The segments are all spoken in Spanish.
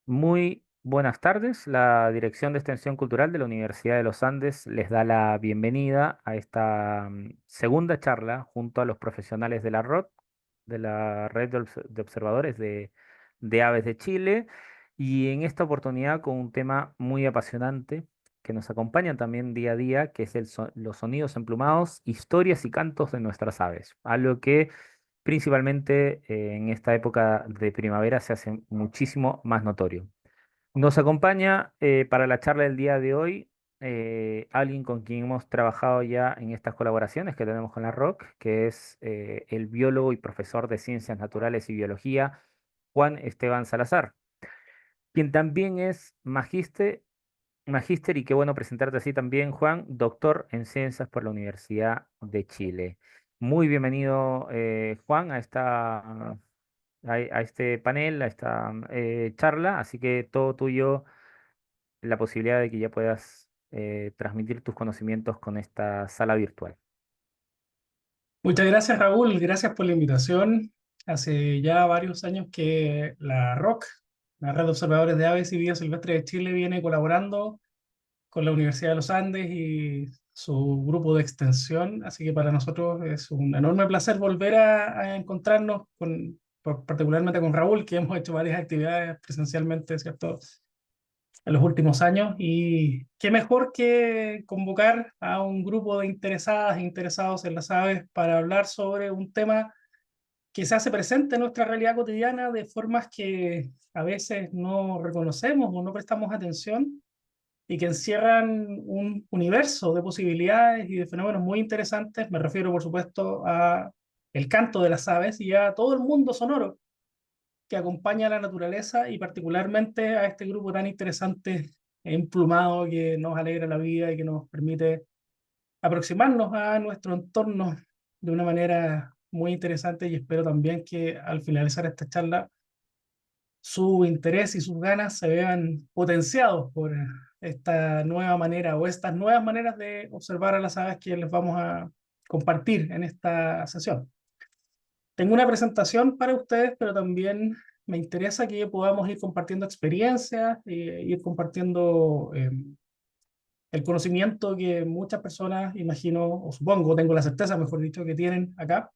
Muy buenas tardes. La Dirección de Extensión Cultural de la Universidad de los Andes les da la bienvenida a esta segunda charla junto a los profesionales de la ROT, de la Red de Observadores de Aves de Chile, y en esta oportunidad con un tema muy apasionante que nos acompaña también día a día, que es los sonidos emplumados, historias y cantos de nuestras aves, algo que principalmente en esta época de primavera se hace muchísimo más notorio. Nos acompaña para la charla del día de hoy alguien con quien hemos trabajado ya en estas colaboraciones que tenemos con la ROC, que es el biólogo y profesor de Ciencias Naturales y Biología, Juan Esteban Salazar, quien también es magíster y qué bueno presentarte así también, Juan, doctor en Ciencias por la Universidad de Chile. Muy bienvenido, Juan, a este panel, a esta charla, así que todo tuyo, la posibilidad de que ya puedas transmitir tus conocimientos con esta sala virtual. Muchas gracias, Raúl. Gracias por la invitación. Hace ya varios años que la ROC, la Red de Observadores de Aves y Vida Silvestre de Chile, viene colaborando con la Universidad de los Andes y su grupo de extensión. Así que para nosotros es un enorme placer volver a encontrarnos particularmente con Raúl, que hemos hecho varias actividades presencialmente, ¿cierto? En los últimos años. Y qué mejor que convocar a un grupo de interesadas e interesados en las aves para hablar sobre un tema que se hace presente en nuestra realidad cotidiana de formas que a veces no reconocemos o no prestamos atención y que encierran un universo de posibilidades y de fenómenos muy interesantes. Me refiero, por supuesto, a el canto de las aves y a todo el mundo sonoro que acompaña a la naturaleza y particularmente a este grupo tan interesante e emplumado que nos alegra la vida y que nos permite aproximarnos a nuestro entorno de una manera muy interesante, y espero también que al finalizar esta charla su interés y sus ganas se vean potenciados por esta nueva manera o estas nuevas maneras de observar a las aves que les vamos a compartir en esta sesión. Tengo una presentación para ustedes, pero también me interesa que podamos ir compartiendo experiencias, ir compartiendo el conocimiento que muchas personas, imagino, o supongo, tengo la certeza, mejor dicho, que tienen acá.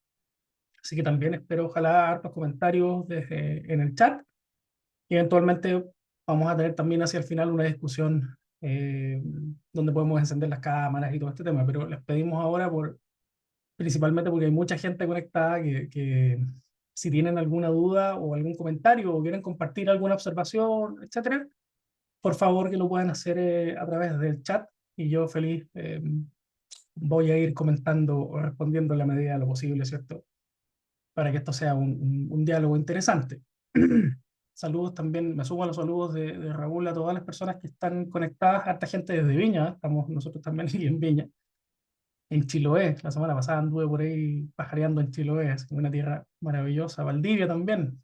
Así que también espero, ojalá, hartos comentarios desde, en el chat. Y eventualmente vamos a tener también hacia el final una discusión donde podemos encender las cámaras y todo este tema. Pero les pedimos ahora principalmente porque hay mucha gente conectada que si tienen alguna duda o algún comentario o quieren compartir alguna observación, etcétera, por favor que lo puedan hacer a través del chat y yo feliz voy a ir comentando o respondiendo en la medida de lo posible, ¿cierto? Para que esto sea un diálogo interesante. Saludos también, me sumo a los saludos de Raúl a todas las personas que están conectadas, harta gente desde Viña, ¿eh? Estamos nosotros también aquí en Viña, en Chiloé. La semana pasada anduve por ahí pajareando en Chiloé, es una tierra maravillosa. Valdivia también,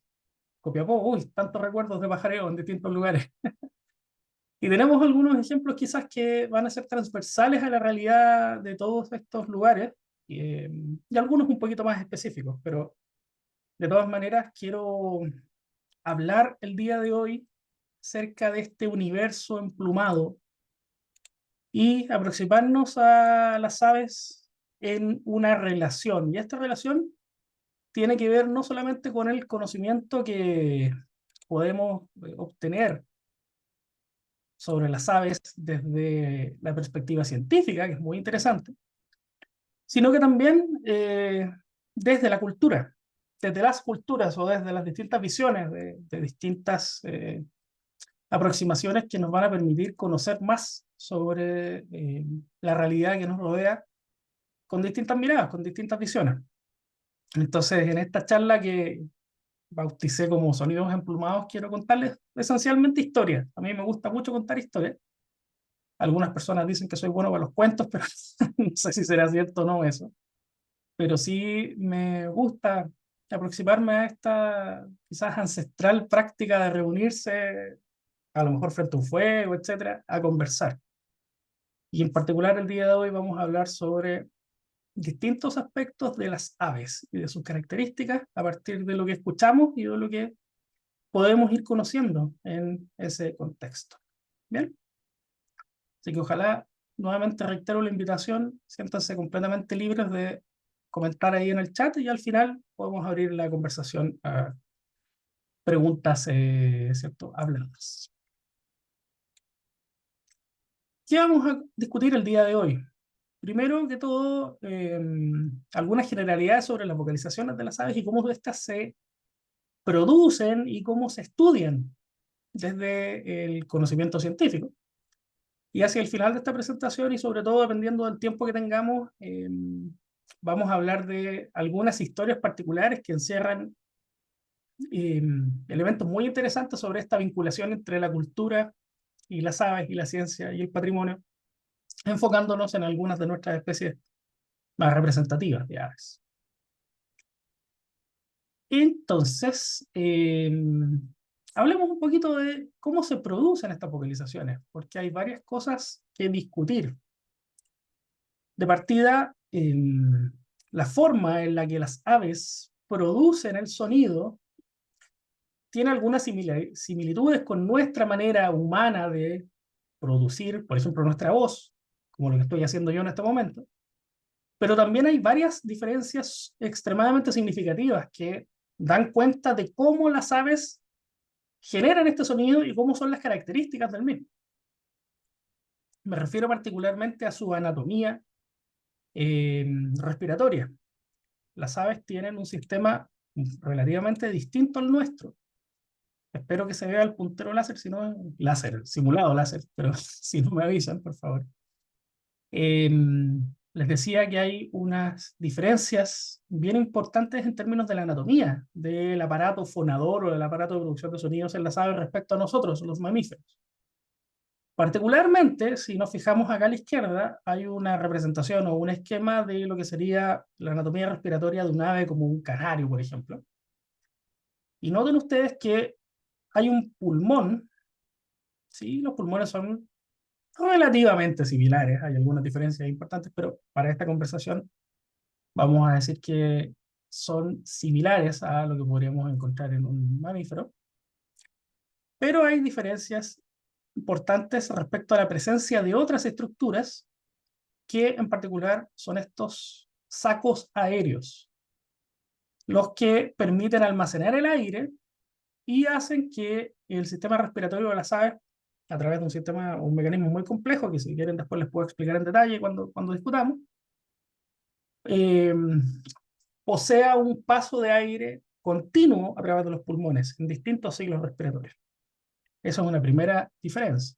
Copiapó, uy, tantos recuerdos de pajareo en distintos lugares. Y tenemos algunos ejemplos quizás que van a ser transversales a la realidad de todos estos lugares, y algunos un poquito más específicos, pero de todas maneras quiero hablar el día de hoy acerca de este universo emplumado y aproximarnos a las aves en una relación. Y esta relación tiene que ver no solamente con el conocimiento que podemos obtener sobre las aves desde la perspectiva científica, que es muy interesante, sino que también desde la cultura, desde las culturas o desde las distintas visiones de distintas aproximaciones que nos van a permitir conocer más sobre la realidad que nos rodea con distintas miradas, con distintas visiones. Entonces, en esta charla que bauticé como Sonidos Emplumados, quiero contarles esencialmente historias. A mí me gusta mucho contar historias. Algunas personas dicen que soy bueno para los cuentos, pero no sé si será cierto o no eso. Pero sí me gusta aproximarme a esta quizás ancestral práctica de reunirse, a lo mejor frente a un fuego, etcétera, a conversar. Y en particular el día de hoy vamos a hablar sobre distintos aspectos de las aves y de sus características a partir de lo que escuchamos y de lo que podemos ir conociendo en ese contexto. Bien, así que ojalá, nuevamente reitero la invitación, siéntanse completamente libres de comentar ahí en el chat y al final podemos abrir la conversación a preguntas, ¿cierto? Habladas. ¿Qué vamos a discutir el día de hoy? Primero que todo, algunas generalidades sobre las vocalizaciones de las aves y cómo estas se producen y cómo se estudian desde el conocimiento científico. Y hacia el final de esta presentación y sobre todo dependiendo del tiempo que tengamos, vamos a hablar de algunas historias particulares que encierran elementos muy interesantes sobre esta vinculación entre la cultura y las aves y la ciencia y el patrimonio, enfocándonos en algunas de nuestras especies más representativas de aves. Entonces, hablemos un poquito de cómo se producen estas vocalizaciones, porque hay varias cosas que discutir. De partida, la forma en la que las aves producen el sonido tiene algunas similitudes con nuestra manera humana de producir, por ejemplo, nuestra voz, como lo que estoy haciendo yo en este momento. Pero también hay varias diferencias extremadamente significativas que dan cuenta de cómo las aves generan este sonido y cómo son las características del mismo. Me refiero particularmente a su anatomía respiratoria. Las aves tienen un sistema relativamente distinto al nuestro. Espero que se vea el puntero láser, si no, láser, simulado láser, pero si no me avisan, por favor. Eh, Les decía que hay unas diferencias bien importantes en términos de la anatomía del aparato fonador o del aparato de producción de sonidos en las aves respecto a nosotros, los mamíferos. Particularmente, si nos fijamos acá a la izquierda, hay una representación o un esquema de lo que sería la anatomía respiratoria de un ave como un canario, por ejemplo. Y noten ustedes que hay un pulmón, ¿sí? Los pulmones son relativamente similares, hay algunas diferencias importantes, pero para esta conversación vamos a decir que son similares a lo que podríamos encontrar en un mamífero, pero hay diferencias importantes respecto a la presencia de otras estructuras que en particular son estos sacos aéreos, los que permiten almacenar el aire y hacen que el sistema respiratorio de las aves, a través de un sistema, un mecanismo muy complejo, que si quieren después les puedo explicar en detalle cuando discutamos, eh, posea un paso de aire continuo a través de los pulmones en distintos ciclos respiratorios. Esa es una primera diferencia.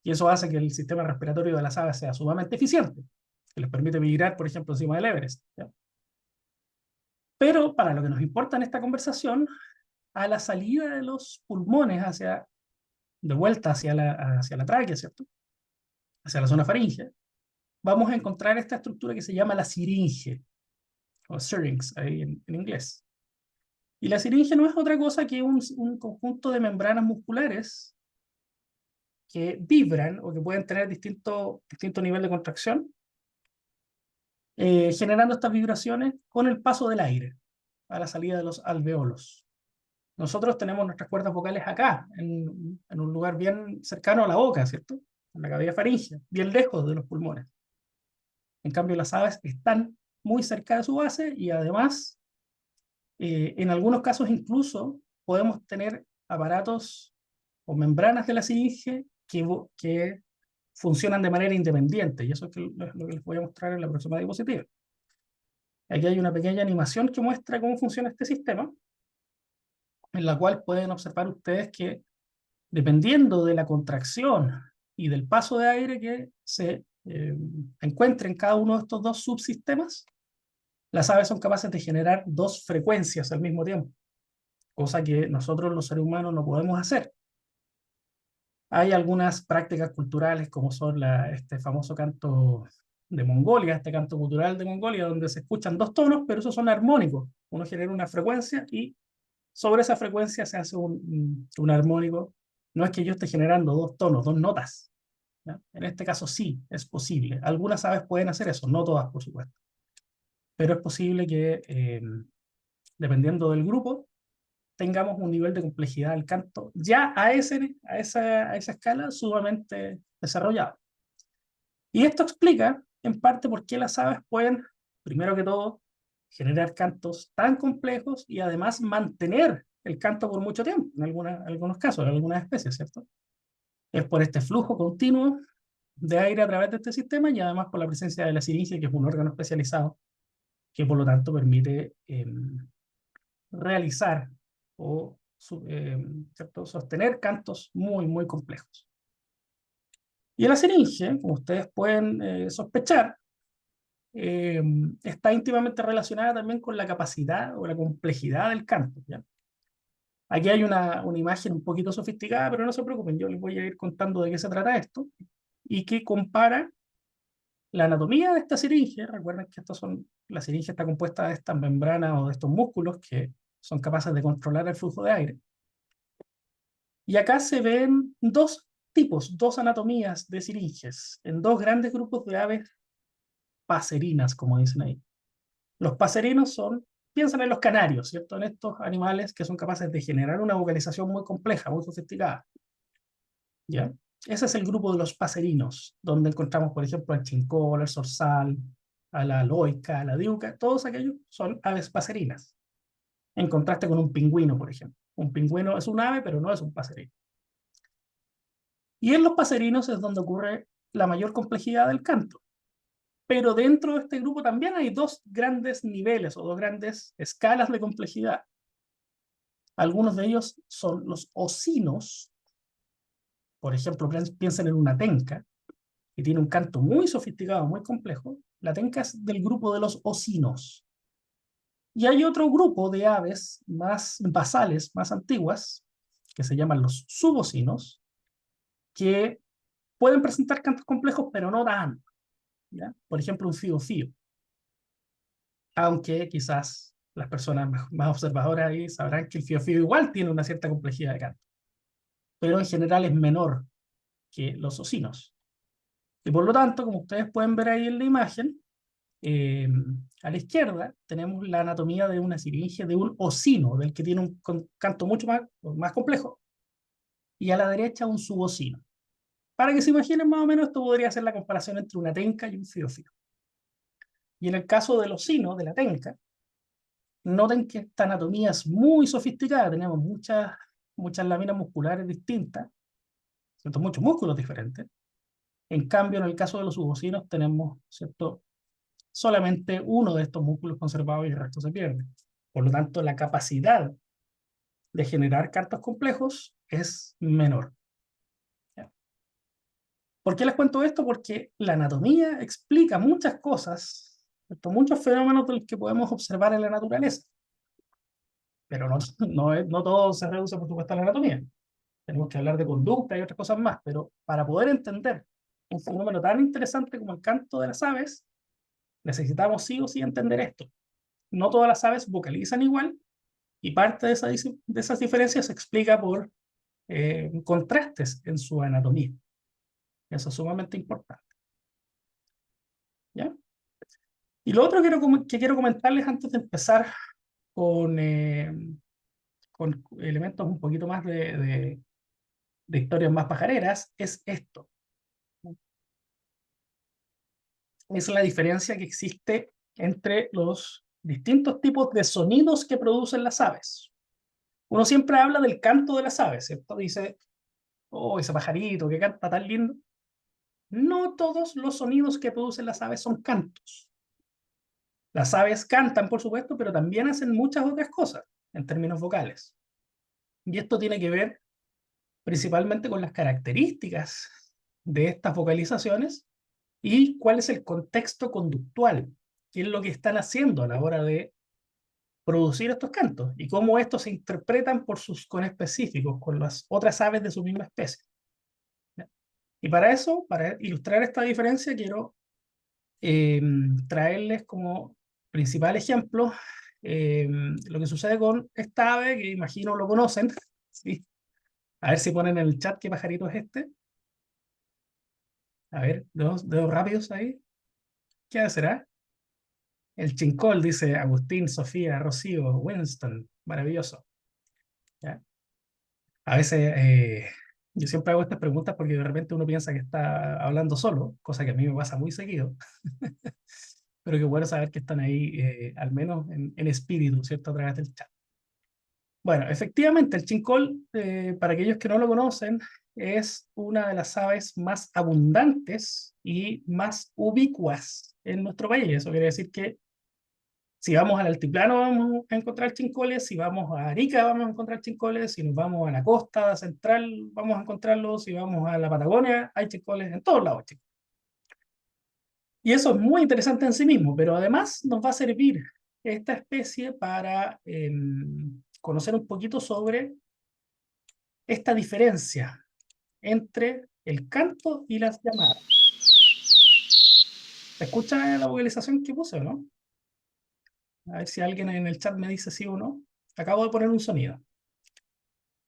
Y eso hace que el sistema respiratorio de las aves sea sumamente eficiente, que les permite migrar, por ejemplo, encima del Everest, ¿ya? Pero para lo que nos importa en esta conversación, a la salida de los pulmones de vuelta hacia la tráquea, ¿cierto? Hacia la zona faríngea, vamos a encontrar esta estructura que se llama la siringe, o syrinx ahí en inglés. Y la siringe no es otra cosa que un conjunto de membranas musculares que vibran o que pueden tener distinto nivel de contracción, generando estas vibraciones con el paso del aire a la salida de los alveolos. Nosotros tenemos nuestras cuerdas vocales acá, en un lugar bien cercano a la boca, ¿cierto? En la cavidad faríngea, bien lejos de los pulmones. En cambio, las aves están muy cerca de su base y además, en algunos casos incluso, podemos tener aparatos o membranas de la siringe que funcionan de manera independiente, y eso es lo que les voy a mostrar en la próxima diapositiva. Aquí hay una pequeña animación que muestra cómo funciona este sistema, en la cual pueden observar ustedes que dependiendo de la contracción y del paso de aire que se encuentre en cada uno de estos dos subsistemas, las aves son capaces de generar dos frecuencias al mismo tiempo, cosa que nosotros los seres humanos no podemos hacer. Hay algunas prácticas culturales como son este famoso canto de Mongolia, este canto cultural de Mongolia, donde se escuchan dos tonos, pero esos son armónicos. Uno genera una frecuencia y sobre esa frecuencia se hace un armónico. No es que yo esté generando dos tonos, dos notas, ¿ya? En este caso sí, es posible. Algunas aves pueden hacer eso, no todas, por supuesto. Pero es posible que, dependiendo del grupo, tengamos un nivel de complejidad del canto ya a esa escala sumamente desarrollado. Y esto explica en parte por qué las aves pueden, primero que todo, generar cantos tan complejos y además mantener el canto por mucho tiempo, en algunos casos, en algunas especies, ¿cierto? Es por este flujo continuo de aire a través de este sistema y además por la presencia de la siringe, que es un órgano especializado que por lo tanto permite realizar o ¿cierto? Sostener cantos muy, muy complejos. Y la siringe, como ustedes pueden sospechar, eh, está íntimamente relacionada también con la capacidad o la complejidad del canto, ¿ya? Aquí hay una imagen un poquito sofisticada, pero no se preocupen, yo les voy a ir contando de qué se trata esto, y que compara la anatomía de esta siringe. Recuerden que la siringe está compuesta de estas membranas o de estos músculos que son capaces de controlar el flujo de aire. Y acá se ven dos anatomías de siringes, en dos grandes grupos de aves paserinas, como dicen ahí. Los paserinos piensan en los canarios, ¿cierto? En estos animales que son capaces de generar una vocalización muy compleja, muy sofisticada, ¿ya? Ese es el grupo de los paserinos, donde encontramos, por ejemplo, al chincol, al zorzal, a la loica, a la diuca, todos aquellos son aves paserinas, en contraste con un pingüino, por ejemplo. Un pingüino es un ave, pero no es un paserino. Y en los paserinos es donde ocurre la mayor complejidad del canto. Pero dentro de este grupo también hay dos grandes niveles o dos grandes escalas de complejidad. Algunos de ellos son los ocinos. Por ejemplo, piensen en una tenca, que tiene un canto muy sofisticado, muy complejo. La tenca es del grupo de los ocinos. Y hay otro grupo de aves más basales, más antiguas, que se llaman los subocinos, que pueden presentar cantos complejos, pero no tanto, ¿ya? Por ejemplo, un fío-fío. Aunque quizás las personas más observadoras ahí sabrán que el fío-fío igual tiene una cierta complejidad de canto, pero en general es menor que los ocinos. Y por lo tanto, como ustedes pueden ver ahí en la imagen, eh, a la izquierda tenemos la anatomía de una siringe de un ocino, del que tiene un canto mucho más complejo, y a la derecha un subocino. Para que se imaginen más o menos, esto podría ser la comparación entre una tenca y un fío-fío. Y en el caso del ocino, de la tenca, noten que esta anatomía es muy sofisticada, tenemos muchas láminas musculares distintas, ¿cierto? Muchos músculos diferentes. En cambio, en el caso de los subocinos tenemos, ¿cierto? Solamente uno de estos músculos conservados y el resto se pierde. Por lo tanto, la capacidad de generar cantos complejos es menor. ¿Ya? ¿Por qué les cuento esto? Porque la anatomía explica muchas cosas, ¿cierto? Muchos fenómenos de los que podemos observar en la naturaleza. Pero no todo se reduce, por supuesto, a la anatomía. Tenemos que hablar de conducta y otras cosas más, pero para poder entender un fenómeno tan interesante como el canto de las aves, necesitamos sí o sí entender esto. No todas las aves vocalizan igual, y parte de esas diferencias se explica por contrastes en su anatomía. Eso es sumamente importante, ¿ya? Y lo otro que quiero comentarles antes de empezar con, eh, con elementos un poquito más de historias más pajareras es esto. Es la diferencia que existe entre los distintos tipos de sonidos que producen las aves. Uno siempre habla del canto de las aves, ¿cierto? Dice, oh, ese pajarito que canta tan lindo. No todos los sonidos que producen las aves son cantos. Las aves cantan, por supuesto, pero también hacen muchas otras cosas en términos vocales. Y esto tiene que ver principalmente con las características de estas vocalizaciones y cuál es el contexto conductual, qué es lo que están haciendo a la hora de producir estos cantos y cómo estos se interpretan por sus conespecíficos con las otras aves de su misma especie. Y para eso, para ilustrar esta diferencia, quiero eh, traerles como principal ejemplo lo que sucede con esta ave, que imagino lo conocen. ¿Sí? A ver si ponen en el chat qué pajarito es este. A ver, dedos rápidos ahí. ¿Qué ave será? El chincol, dice Agustín, Sofía, Rocío, Winston. Maravilloso. ¿ya? A veces yo siempre hago estas preguntas porque de repente uno piensa que está hablando solo, cosa que a mí me pasa muy seguido, pero qué bueno saber que están ahí, al menos en espíritu, ¿cierto? A través del chat. Bueno, efectivamente, el chincol, para aquellos que no lo conocen, es una de las aves más abundantes y más ubicuas en nuestro país. Eso quiere decir que si vamos al altiplano vamos a encontrar chincoles, si vamos a Arica vamos a encontrar chincoles, si nos vamos a la costa central vamos a encontrarlos, si vamos a la Patagonia hay chincoles en todos lados, chicos. Y eso es muy interesante en sí mismo, pero además nos va a servir esta especie para conocer un poquito sobre esta diferencia entre el canto y las llamadas. ¿Se escucha la vocalización que puse o no? A ver si alguien en el chat me dice sí o no. Acabo de poner un sonido.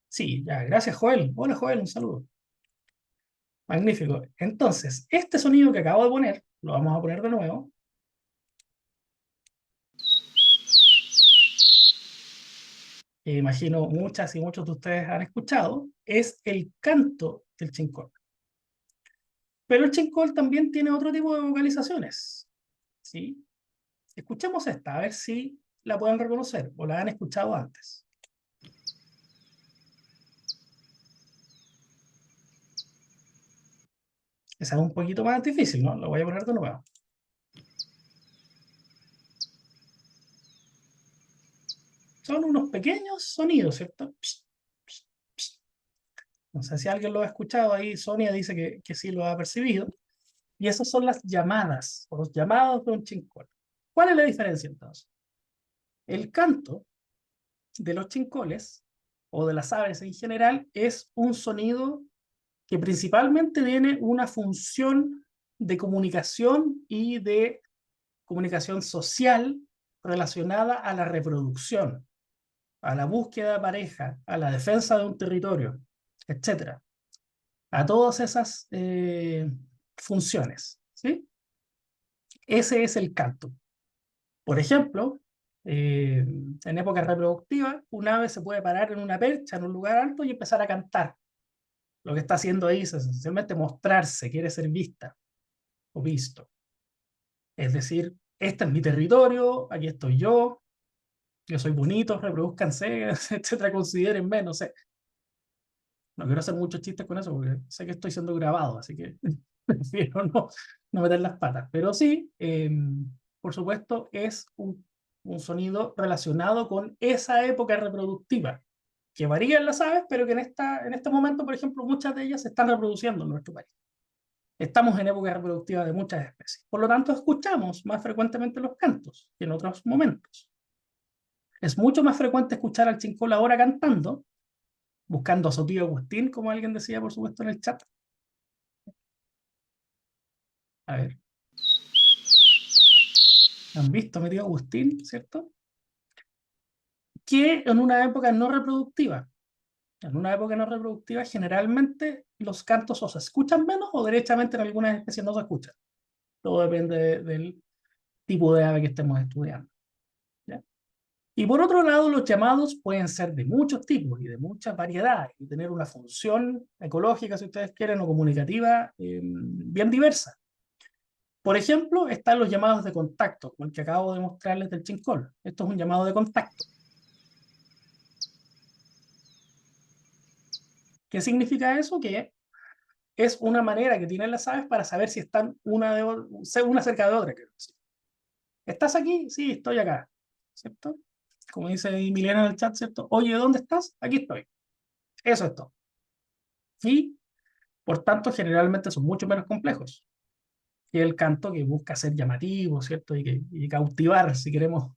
Sí, ya, gracias Joel. Hola Joel, un saludo. Magnífico. Entonces, este sonido que acabo de poner, lo vamos a poner de nuevo. Que imagino muchas y muchos de ustedes han escuchado, es el canto del chincol. Pero el chincol también tiene otro tipo de vocalizaciones. ¿Sí? Escuchemos esta, a ver si la pueden reconocer o la han escuchado antes. Esa es un poquito más difícil, ¿no? Lo voy a poner de nuevo. Son unos pequeños sonidos, ¿cierto? Pss, pss, pss. No sé si alguien lo ha escuchado ahí. Sonia dice que sí lo ha percibido. Y esas son las llamadas, o los llamados de un chincol. ¿Cuál es la diferencia entonces? El canto de los chincoles, o de las aves en general, es un sonido que principalmente tiene una función de comunicación y de comunicación social relacionada a la reproducción, a la búsqueda de pareja, a la defensa de un territorio, etcétera, a todas esas funciones, ¿sí? Ese es el canto. Por ejemplo, en época reproductiva, un ave se puede parar en una percha, en un lugar alto y empezar a cantar. Lo que está haciendo ahí es esencialmente mostrarse, quiere ser vista o visto. Es decir, este es mi territorio, aquí estoy yo soy bonito, reproduzcanse, etcétera, considérenme, no sé. No quiero hacer muchos chistes con eso porque sé que estoy siendo grabado, así que prefiero no meter las patas. Pero sí, por supuesto, es un sonido relacionado con esa época reproductiva, que varía en las aves, pero que en este momento, por ejemplo, muchas de ellas se están reproduciendo en nuestro país. Estamos en época reproductiva de muchas especies. Por lo tanto, escuchamos más frecuentemente los cantos que en otros momentos. Es mucho más frecuente escuchar al chincol ahora cantando, buscando a su tío Agustín, como alguien decía, por supuesto, en el chat. A ver, han visto a mi tío Agustín, ¿cierto? Que en una época no reproductiva. En una época no reproductiva, generalmente los cantos o se escuchan menos o derechamente en algunas especies no se escuchan. Todo depende del tipo de ave que estemos estudiando. ¿Ya? Y por otro lado, los llamados pueden ser de muchos tipos y de muchas variedades y tener una función ecológica, si ustedes quieren, o comunicativa bien diversa. Por ejemplo, están los llamados de contacto, como el que acabo de mostrarles del chincol. Esto es un llamado de contacto. ¿Qué significa eso? Que es una manera que tienen las aves para saber si están una cerca de otra. ¿Estás aquí? Sí, estoy acá. ¿Cierto? Como dice Milena en el chat, ¿cierto? Oye, ¿dónde estás? Aquí estoy. Eso es todo. Y, por tanto, generalmente son mucho menos complejos que el canto, que busca ser llamativo, ¿cierto? Y cautivar, si queremos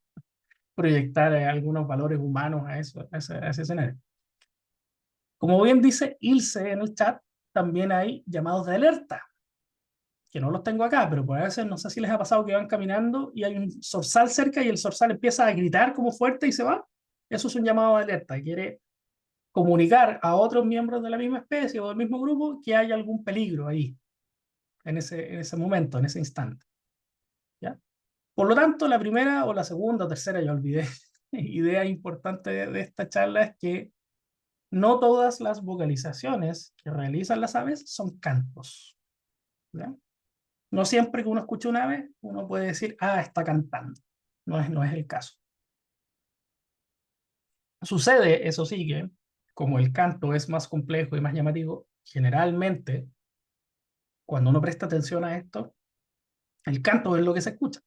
proyectar algunos valores humanos a ese escenario. Como bien dice Ilse en el chat, también hay llamados de alerta, que no los tengo acá, pero por veces no sé si les ha pasado que van caminando y hay un zorzal cerca y el zorzal empieza a gritar como fuerte y se va. Eso es un llamado de alerta, quiere comunicar a otros miembros de la misma especie o del mismo grupo que hay algún peligro ahí, en ese momento, en ese instante. ¿Ya? Por lo tanto, la primera o la segunda o tercera, ya olvidé, idea importante de esta charla es que no todas las vocalizaciones que realizan las aves son cantos. ¿Ya? No siempre que uno escucha un ave, uno puede decir, ah, está cantando. No es el caso. Sucede, eso sí, que como el canto es más complejo y más llamativo, generalmente, cuando uno presta atención a esto, el canto es lo que se escucha,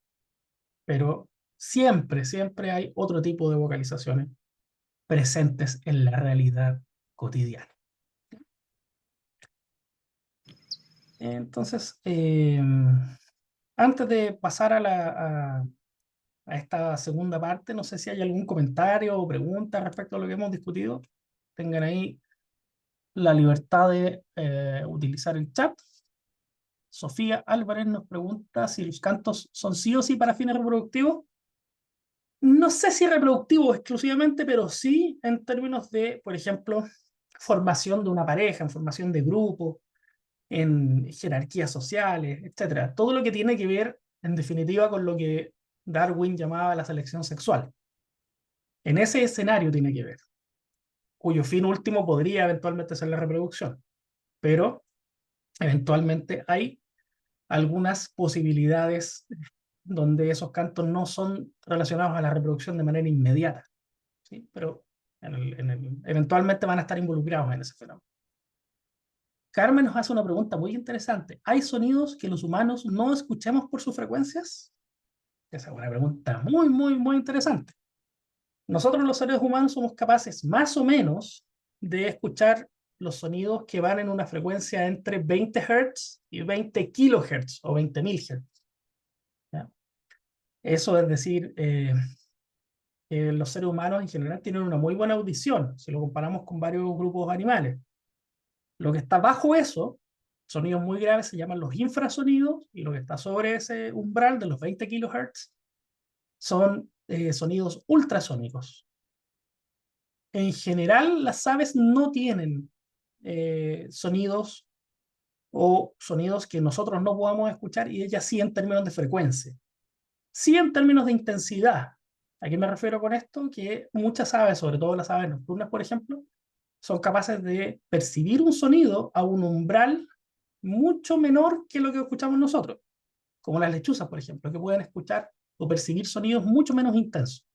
pero siempre hay otro tipo de vocalizaciones presentes en la realidad cotidiana. Entonces, antes de pasar a esta segunda parte, no sé si hay algún comentario o pregunta respecto a lo que hemos discutido. Tengan ahí la libertad de utilizar el chat. Sofía Álvarez nos pregunta si los cantos son sí o sí para fines reproductivos. No sé si reproductivo exclusivamente, pero sí en términos de, por ejemplo, formación de una pareja, en formación de grupo, en jerarquías sociales, etcétera. Todo lo que tiene que ver, en definitiva, con lo que Darwin llamaba la selección sexual. En ese escenario tiene que ver, cuyo fin último podría eventualmente ser la reproducción, pero eventualmente hay algunas posibilidades donde esos cantos no son relacionados a la reproducción de manera inmediata, ¿sí? Pero eventualmente van a estar involucrados en ese fenómeno. Carmen nos hace una pregunta muy interesante. ¿Hay sonidos que los humanos no escuchemos por sus frecuencias? Esa es una pregunta muy interesante. Nosotros los seres humanos somos capaces más o menos de escuchar los sonidos que van en una frecuencia entre 20 Hz y 20 kHz o 20.000 Hz. ¿Ya? Eso es decir, los seres humanos en general tienen una muy buena audición si lo comparamos con varios grupos animales. Lo que está bajo eso, sonidos muy graves, se llaman los infrasonidos, y lo que está sobre ese umbral de los 20 kHz son sonidos ultrasónicos. En general, las aves no tienen sonidos o sonidos que nosotros no podamos escuchar, y ellas sí en términos de frecuencia. Sí en términos de intensidad. ¿A qué me refiero con esto? Que muchas aves, sobre todo las aves nocturnas, por ejemplo, son capaces de percibir un sonido a un umbral mucho menor que lo que escuchamos nosotros, como las lechuzas, por ejemplo, que pueden escuchar o percibir sonidos mucho menos intensos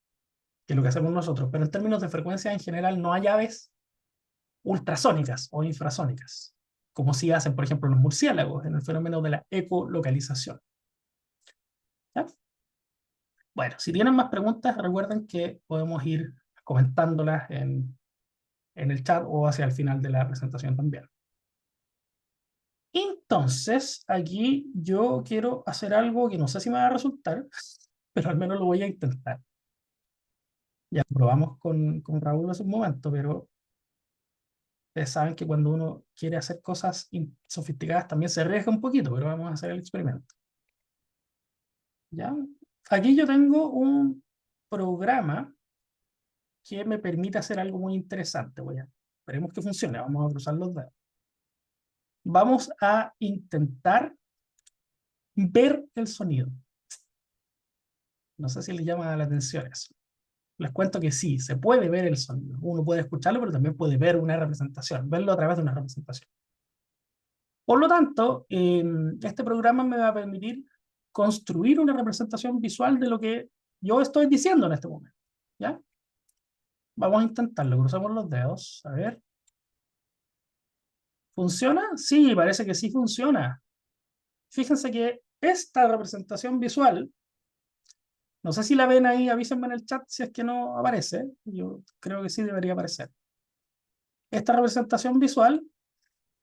que lo que hacemos nosotros. Pero en términos de frecuencia, en general, no hay aves ultrasónicas o infrasónicas, como sí hacen, por ejemplo, los murciélagos en el fenómeno de la ecolocalización. ¿Ya? Bueno, si tienen más preguntas, recuerden que podemos ir comentándolas en el chat o hacia el final de la presentación también. Entonces, aquí yo quiero hacer algo que no sé si me va a resultar, pero al menos lo voy a intentar. Ya lo probamos con Raúl hace un momento, pero ustedes saben que cuando uno quiere hacer cosas sofisticadas también se arriesga un poquito, pero vamos a hacer el experimento. ¿Ya? Aquí yo tengo un programa que me permite hacer algo muy interesante. Esperemos que funcione, vamos a cruzar los dedos. Vamos a intentar ver el sonido. No sé si les llama la atención eso. Les cuento que sí, se puede ver el sonido. Uno puede escucharlo, pero también puede ver una representación, verlo a través de una representación. Por lo tanto, este programa me va a permitir construir una representación visual de lo que yo estoy diciendo en este momento. ¿Ya? Vamos a intentarlo, cruzamos los dedos. A ver. ¿Funciona? Sí, parece que sí funciona. Fíjense que esta representación visual, no sé si la ven ahí, avísenme en el chat si es que no aparece. Yo creo que sí debería aparecer. Esta representación visual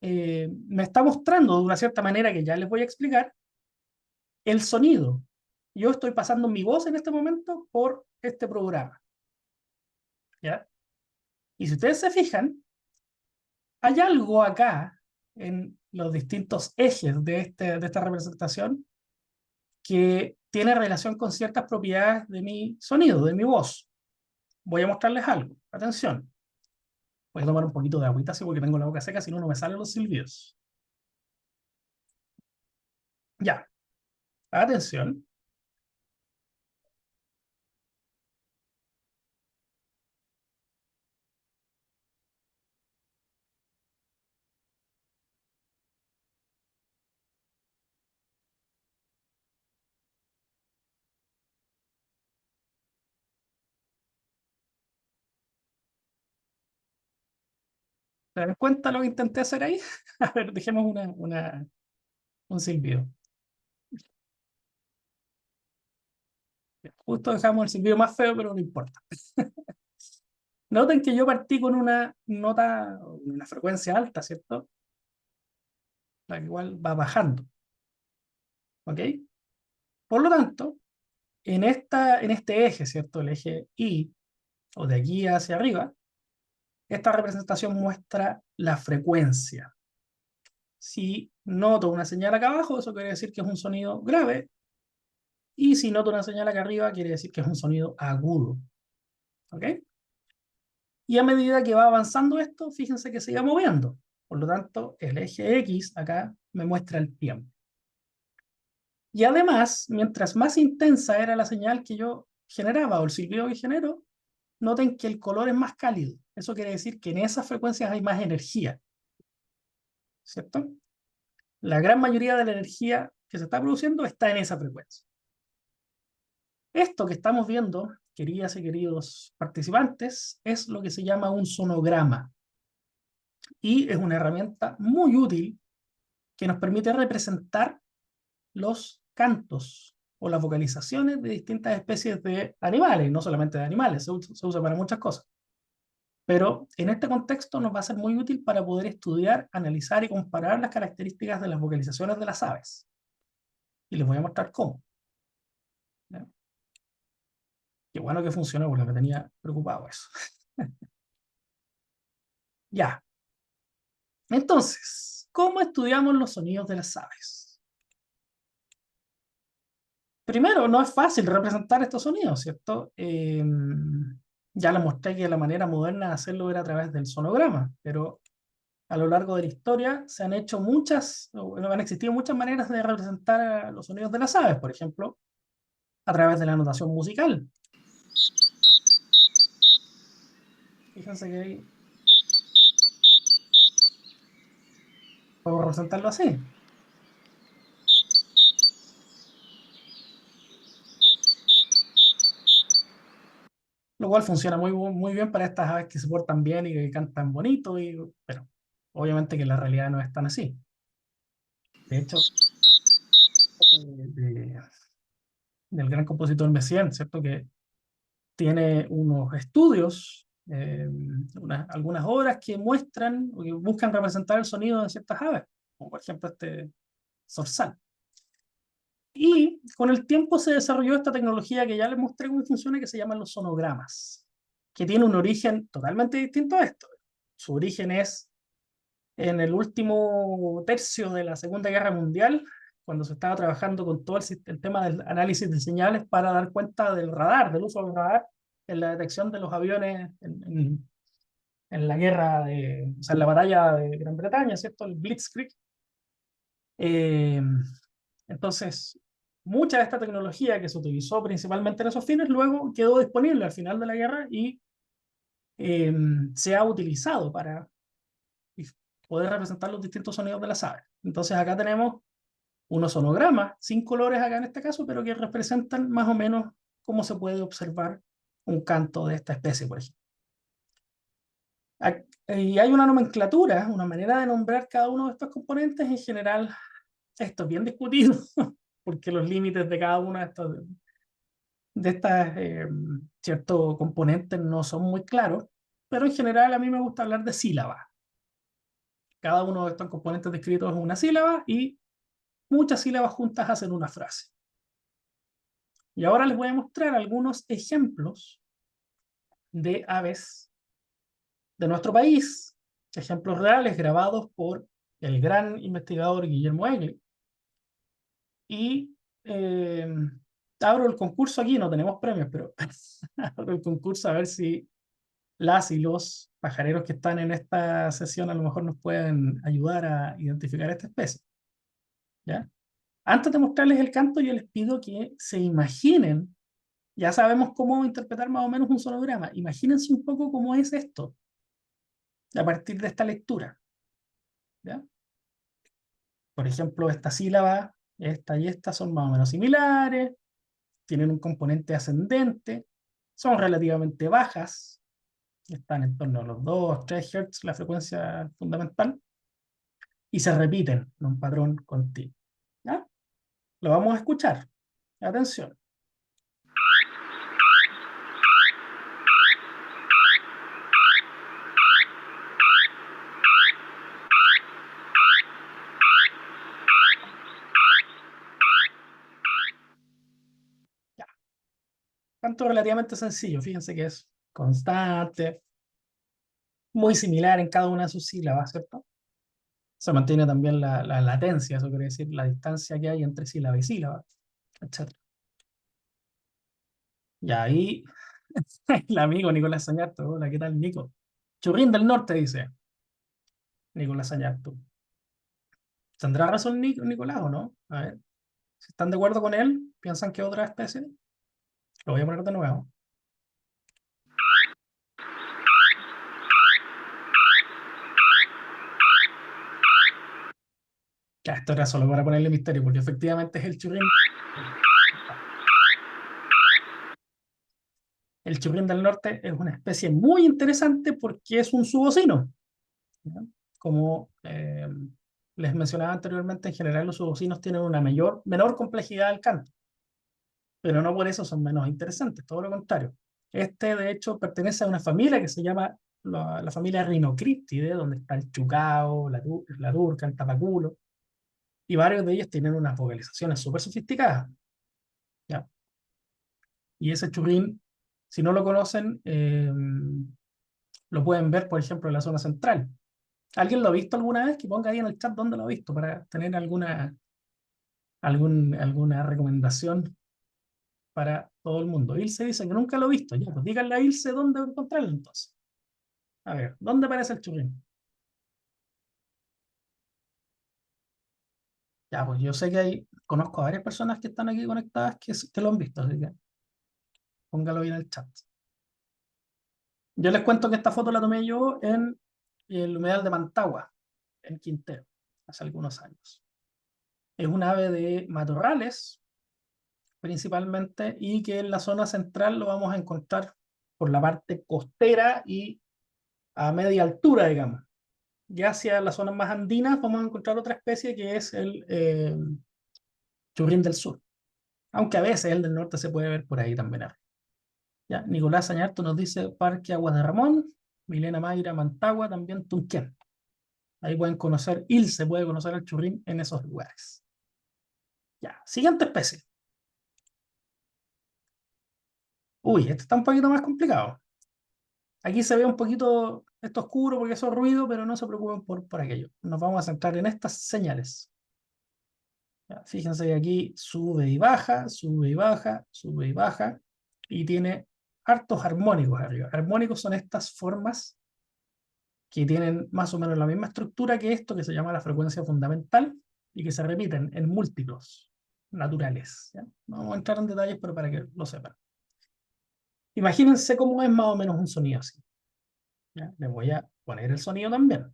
me está mostrando de una cierta manera que ya les voy a explicar el sonido. Yo estoy pasando mi voz en este momento por este programa. ¿Ya? Y si ustedes se fijan, hay algo acá en los distintos ejes de esta representación que tiene relación con ciertas propiedades de mi sonido, de mi voz. Voy a mostrarles algo. Atención. Voy a tomar un poquito de agüita así porque tengo la boca seca, si no, no me salen los silbidos. Ya. Atención. ¿Te das cuenta lo que intenté hacer ahí? A ver, dejemos un silbido. Justo dejamos el silbido más feo, pero no importa. Noten que yo partí con una nota, una frecuencia alta, ¿cierto? La que igual va bajando, ¿ok? Por lo tanto, en este eje, ¿cierto? El eje Y, o de aquí hacia arriba, esta representación muestra la frecuencia. Si noto una señal acá abajo, eso quiere decir que es un sonido grave, y si noto una señal acá arriba, quiere decir que es un sonido agudo, ¿ok? Y a medida que va avanzando esto, fíjense que se va moviendo. Por lo tanto, el eje X acá me muestra el tiempo. Y además, mientras más intensa era la señal que yo generaba o el silbido que genero, noten que el color es más cálido. Eso quiere decir que en esas frecuencias hay más energía, ¿cierto? La gran mayoría de la energía que se está produciendo está en esa frecuencia. Esto que estamos viendo, queridas y queridos participantes, es lo que se llama un sonograma. Y es una herramienta muy útil que nos permite representar los cantos o las vocalizaciones de distintas especies de animales, no solamente de animales, se usa para muchas cosas. Pero en este contexto nos va a ser muy útil para poder estudiar, analizar y comparar las características de las vocalizaciones de las aves. Y les voy a mostrar cómo. ¿Ya? Qué bueno que funcionó porque me tenía preocupado eso. Ya. Entonces, ¿cómo estudiamos los sonidos de las aves? Primero, no es fácil representar estos sonidos, ¿cierto? Ya les mostré que la manera moderna de hacerlo era a través del sonograma, pero a lo largo de la historia se han hecho han existido muchas maneras de representar los sonidos de las aves, por ejemplo, a través de la notación musical. Fíjense que ahí podemos representarlo así, lo cual funciona muy bien para estas aves que se portan bien y que cantan bonito, pero obviamente que la realidad no es tan así. De hecho, de- del gran compositor Messiaen, ¿cierto? Que tiene unos estudios, algunas obras que muestran o que buscan representar el sonido de ciertas aves, como por ejemplo este zorzal. Y con el tiempo se desarrolló esta tecnología que ya les mostré cómo funciona, que se llaman los sonogramas, que tiene un origen totalmente distinto a esto. Su origen es en el último tercio de la Segunda Guerra Mundial, cuando se estaba trabajando con todo el tema del análisis de señales para dar cuenta del radar, del uso del radar en la detección de los aviones en la guerra, o sea, en la batalla de Gran Bretaña, ¿cierto? El Blitzkrieg. Eh, entonces, mucha de esta tecnología que se utilizó principalmente en esos fines luego quedó disponible al final de la guerra y eh, se ha utilizado para poder representar los distintos sonidos de las aves. Entonces acá tenemos unos sonogramas, sin colores acá en este caso, pero que representan más o menos cómo se puede observar un canto de esta especie, por ejemplo. Y hay una nomenclatura, una manera de nombrar cada uno de estos componentes. En general, esto es bien discutido, porque los límites de cada uno de estas ciertos componentes no son muy claros, pero en general a mí me gusta hablar de sílabas. Cada uno de estos componentes descritos es una sílaba y muchas sílabas juntas hacen una frase. Y ahora les voy a mostrar algunos ejemplos de aves de nuestro país, ejemplos reales grabados por el gran investigador Guillermo Egli. Y eh, abro el concurso aquí, no tenemos premios, pero abro el concurso a ver si las y los pajareros que están en esta sesión a lo mejor nos pueden ayudar a identificar esta especie. ¿Ya? Antes de mostrarles el canto, yo les pido que se imaginen, ya sabemos cómo interpretar más o menos un sonograma, imagínense un poco cómo es esto a partir de esta lectura. ¿Ya? Por ejemplo, esta sílaba, esta y esta son más o menos similares, tienen un componente ascendente, son relativamente bajas, están en torno a los 2, 3 Hz, la frecuencia fundamental, y se repiten en un patrón continuo. ¿Ya? Lo vamos a escuchar. Atención. Ya. Canto relativamente sencillo, fíjense que es constante, muy similar en cada una de sus sílabas, ¿cierto? Se mantiene también la latencia, eso quiere decir la distancia que hay entre sílaba y sílaba, etc. Y ahí el amigo Nicolás Sañarto, hola, ¿qué tal, Nico? Churrín del Norte, dice Nicolás Sañarto. ¿Tendrá razón Nicolás o no? A ver, si están de acuerdo con él, piensan que otra especie, lo voy a poner de nuevo. Ya, esto era solo para ponerle misterio, porque efectivamente es el churrín. El churrín del norte es una especie muy interesante porque es un subocino, ¿ya? Como les mencionaba anteriormente, en general los subocinos tienen una menor complejidad del canto, pero no por eso son menos interesantes, todo lo contrario. Este, de hecho, pertenece a una familia que se llama la familia Rhinocryptidae, donde está el chucao, la turca, el tapaculo, y varios de ellos tienen unas vocalizaciones súper sofisticadas, ¿ya? Y ese churrín, si no lo conocen, lo pueden ver, por ejemplo, en la zona central. ¿Alguien lo ha visto alguna vez? Que ponga ahí en el chat dónde lo ha visto para tener alguna recomendación para todo el mundo. Ilse dice que nunca lo he visto. Ya, pues díganle a Ilse dónde encontrarlo entonces. A ver, ¿dónde aparece el churrín? Ya, pues yo sé que conozco a varias personas que están aquí conectadas que lo han visto, así que póngalo ahí en el chat. Yo les cuento que esta foto la tomé yo en el humedal de Mantagua, en Quintero, hace algunos años. Es un ave de matorrales, principalmente, y que en la zona central lo vamos a encontrar por la parte costera y a media altura, digamos. Ya hacia las zonas más andinas vamos a encontrar otra especie que es el churrín del sur, aunque a veces el del norte se puede ver por ahí también. Ya, Nicolás Añarto nos dice Parque Aguas de Ramón, Milena Mayra, Mantagua, también Tunquén. Ahí pueden conocer, Ilse puede conocer el churrín en esos lugares. Ya, siguiente especie. Uy, este está un poquito más complicado. Aquí se ve un poquito esto oscuro porque eso es ruido, pero no se preocupen por aquello. Nos vamos a centrar en estas señales. Ya, fíjense que aquí sube y baja, sube y baja, sube y baja, y tiene hartos armónicos arriba. Armónicos son estas formas que tienen más o menos la misma estructura que esto, que se llama la frecuencia fundamental, y que se repiten en múltiplos naturales. ¿Ya? No vamos a entrar en detalles, pero para que lo sepan. Imagínense cómo es más o menos un sonido así. ¿Ya? Les voy a poner el sonido también.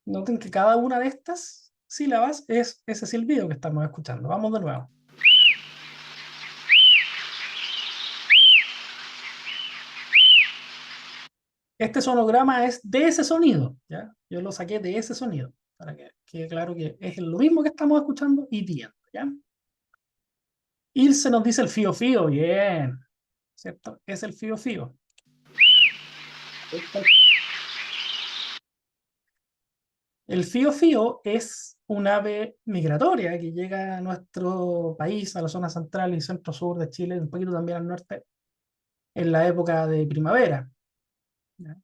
Noten que cada una de estas sílabas es ese silbido que estamos escuchando. Vamos de nuevo. Este sonograma es de ese sonido, ¿ya? Yo lo saqué de ese sonido, para que quede claro que es lo mismo que estamos escuchando y viendo, ¿ya? Ilse nos dice el fío fío, bien, ¿cierto? Es el fío fío. El fío fío es un ave migratoria que llega a nuestro país, a la zona central y centro-sur de Chile, un poquito también al norte, en la época de primavera.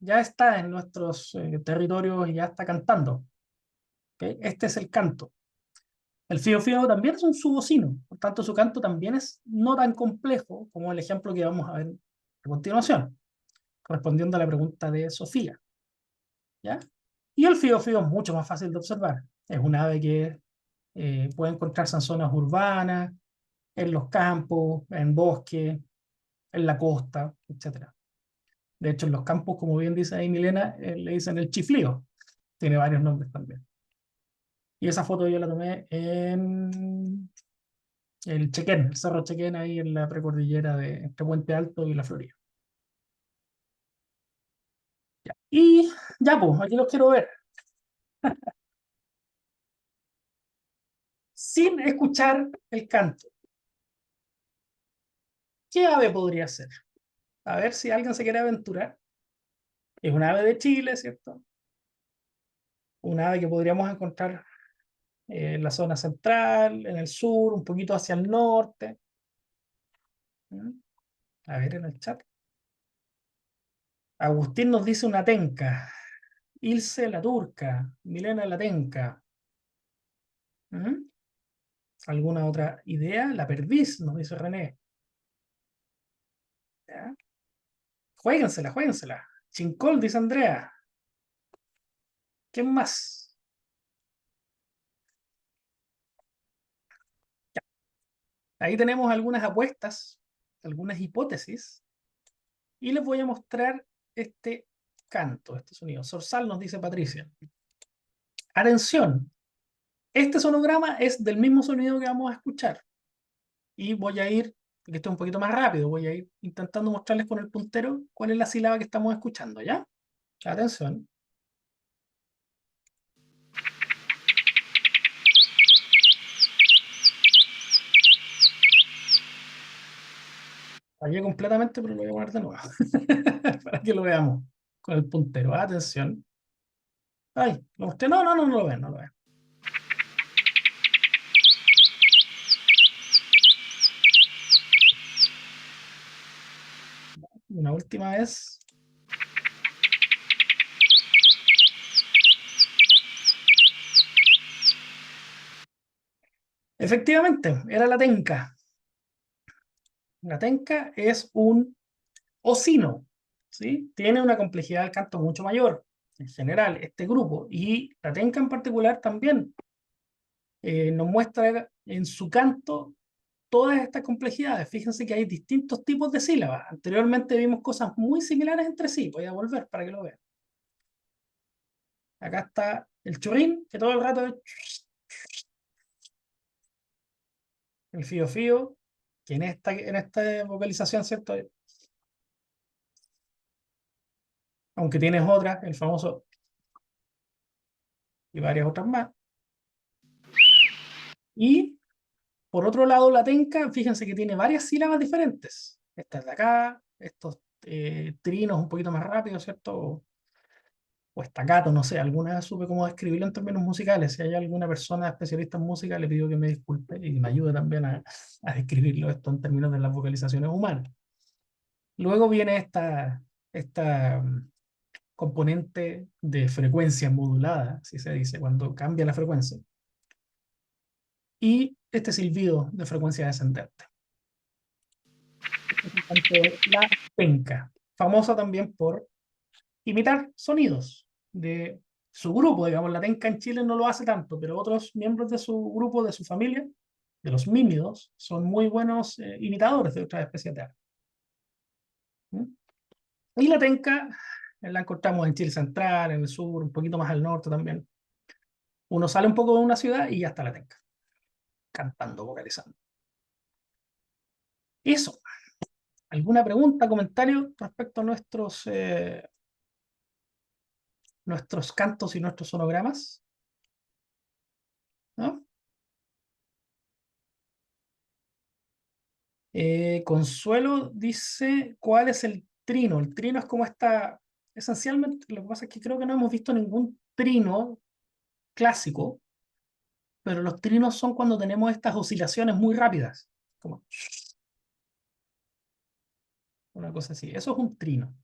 Ya está en nuestros territorios y ya está cantando. ¿Okay? Este es el canto. El fío fío también es un subocino, por tanto su canto también es no tan complejo como el ejemplo que vamos a ver a continuación, respondiendo a la pregunta de Sofía. ¿Ya? Y el fío fío es mucho más fácil de observar. Es un ave que puede encontrarse en zonas urbanas, en los campos, en bosques, en la costa, etcétera. De hecho, en los campos, como bien dice ahí Milena, le dicen el chiflío. Tiene varios nombres también. Y esa foto yo la tomé en el Chequén, el Cerro Chequén, ahí en la precordillera de entre Puente Alto y La Florida. Y ya, pues, aquí los quiero ver. Sin escuchar el canto. ¿Qué ave podría ser? A ver si alguien se quiere aventurar. Es un ave de Chile, ¿cierto? Un ave que podríamos encontrar en la zona central, en el sur, un poquito hacia el norte. ¿Mm? A ver en el chat. Agustín nos dice una tenca. Ilse la turca. Milena la tenca. ¿Mm? ¿Alguna otra idea? La perdiz, nos dice René. ¿Ya? Juéguensela, juéguensela. Chincol, dice Andrea. ¿Quién más? Ahí tenemos algunas apuestas, algunas hipótesis, y les voy a mostrar este canto, este sonido. Zorzal, nos dice Patricia. Atención, este sonograma es del mismo sonido que vamos a escuchar. Y voy a ir, porque esto es un poquito más rápido, voy a ir intentando mostrarles con el puntero cuál es la sílaba que estamos escuchando, ¿ya? Atención. Fallé completamente, pero lo voy a poner de nuevo. Para que lo veamos con el puntero. Atención. Ay, ¿lo mostré? No, no, no, no lo ven, no lo ven. Una última vez. Efectivamente, era la tenca. La tenca es un osino, ¿sí? Tiene una complejidad del canto mucho mayor, en general, este grupo. Y la tenca en particular también nos muestra en su canto todas estas complejidades. Fíjense que hay distintos tipos de sílabas. Anteriormente vimos cosas muy similares entre sí. Voy a volver para que lo vean. Acá está el churrín, que todo el rato es el fío fío, que en esta vocalización, ¿cierto? Aunque tienes otras, el famoso y varias otras más. Y por otro lado, la tenca, fíjense que tiene varias sílabas diferentes. Esta es de acá, estos trinos un poquito más rápidos, ¿cierto? O estacato, no sé, alguna vez supe cómo describirlo en términos musicales. Si hay alguna persona especialista en música, le pido que me disculpe y me ayude también a describirlo esto en términos de las vocalizaciones humanas. Luego viene esta componente de frecuencia modulada, si se dice, cuando cambia la frecuencia. Y este silbido de frecuencia descendente. La penca, famosa también por imitar sonidos de su grupo, digamos, la penca en Chile no lo hace tanto, pero otros miembros de su grupo, de su familia, de los mímidos, son muy buenos imitadores de otras especies de ave. ¿Mm? Y la penca la encontramos en Chile central, en el sur, un poquito más al norte también. Uno sale un poco de una ciudad y ya está la penca, cantando, vocalizando. Eso. ¿Alguna pregunta, comentario respecto a nuestros cantos y nuestros sonogramas? ¿No? Consuelo dice, ¿cuál es el trino? El trino es como esencialmente, lo que pasa es que creo que no hemos visto ningún trino clásico, pero los trinos son cuando tenemos estas oscilaciones muy rápidas, como una cosa así. Eso es un trino.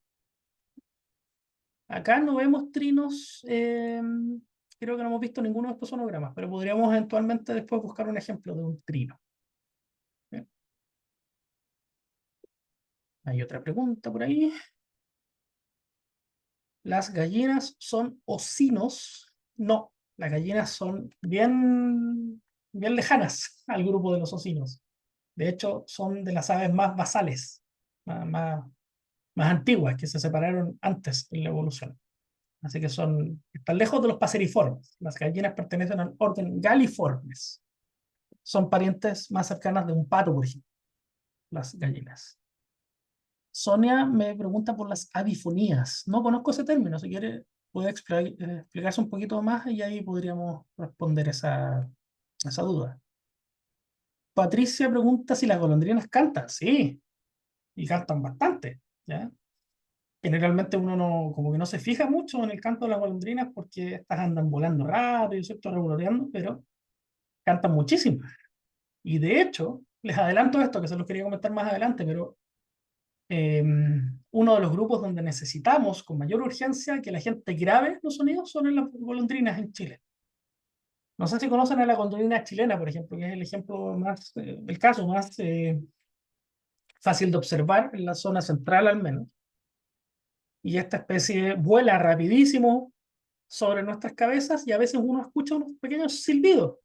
Acá no vemos trinos, creo que no hemos visto ninguno de estos sonogramas, pero podríamos eventualmente después buscar un ejemplo de un trino. Bien. Hay otra pregunta por ahí. ¿Las gallinas son ocinos? No, las gallinas son bien, bien lejanas al grupo de los ocinos. De hecho, son de las aves más basales, más más antiguas, que se separaron antes en la evolución. Así que están lejos de los paseriformes. Las gallinas pertenecen al orden Galliformes. Son parientes más cercanas de un pato, por ejemplo, las gallinas. Sonia me pregunta por las avifonías. No conozco ese término, si quiere puede explicarse un poquito más y ahí podríamos responder esa duda. Patricia pregunta si las golondrinas cantan. Sí, y cantan bastante, ¿ya? Generalmente uno no, como que no se fija mucho en el canto de las golondrinas porque estas andan volando rápido, ¿cierto? Revoloteando, pero cantan muchísimo. Y de hecho, les adelanto esto, que se los quería comentar más adelante, pero uno de los grupos donde necesitamos con mayor urgencia que la gente grabe los sonidos son en las golondrinas en Chile. No sé si conocen a la golondrina chilena, por ejemplo, que es el ejemplo más, el caso más fácil de observar en la zona central al menos. Y esta especie vuela rapidísimo sobre nuestras cabezas y a veces uno escucha unos pequeños silbidos.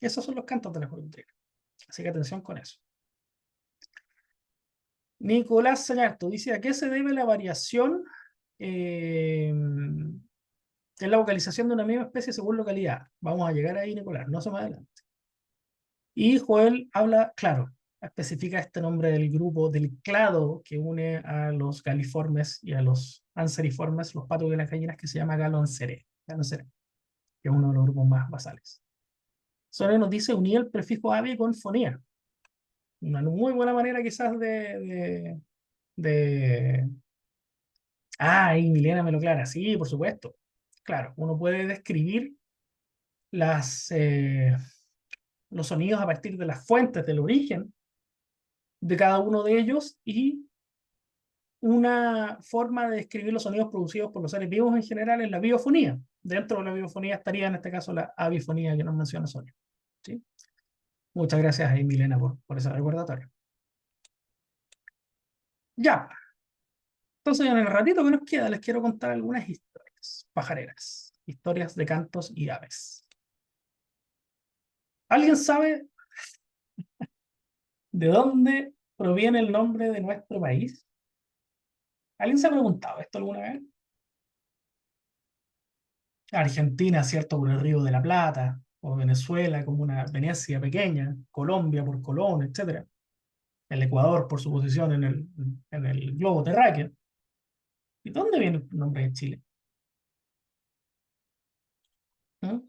Esos son los cantos de las golondrinas. Así que atención con eso. Nicolás Sañarto dice: ¿a qué se debe la variación en la vocalización de una misma especie según localidad? Vamos a llegar ahí, Nicolás, no se me adelante. Y Joel habla, claro, especifica este nombre del grupo, del clado que une a los galiformes y a los anseriformes, los patos de las gallinas, que se llama Galoncere, Galoncere, que es uno de los grupos más basales. Solo nos dice unir el prefijo ave con fonía. Una muy buena manera quizás de... Ah, y Milena me lo aclara, sí, por supuesto. Claro, uno puede describir las, los sonidos a partir de las fuentes, del origen de cada uno de ellos, y una forma de describir los sonidos producidos por los seres vivos en general es la biofonía. Dentro de la biofonía estaría en este caso la avifonía que nos menciona Sonia. ¿Sí? Muchas gracias a Milena por ese recordatorio. Ya, entonces en el ratito que nos queda les quiero contar algunas historias pajareras, historias de cantos y aves. ¿Alguien sabe de dónde proviene el nombre de nuestro país? ¿Alguien se ha preguntado esto alguna vez? Argentina, ¿cierto? Por el Río de la Plata, o Venezuela como una Venecia pequeña, Colombia por Colón, etcétera. El Ecuador por su posición en el globo terráqueo. ¿Y dónde viene el nombre de Chile? ¿Mm?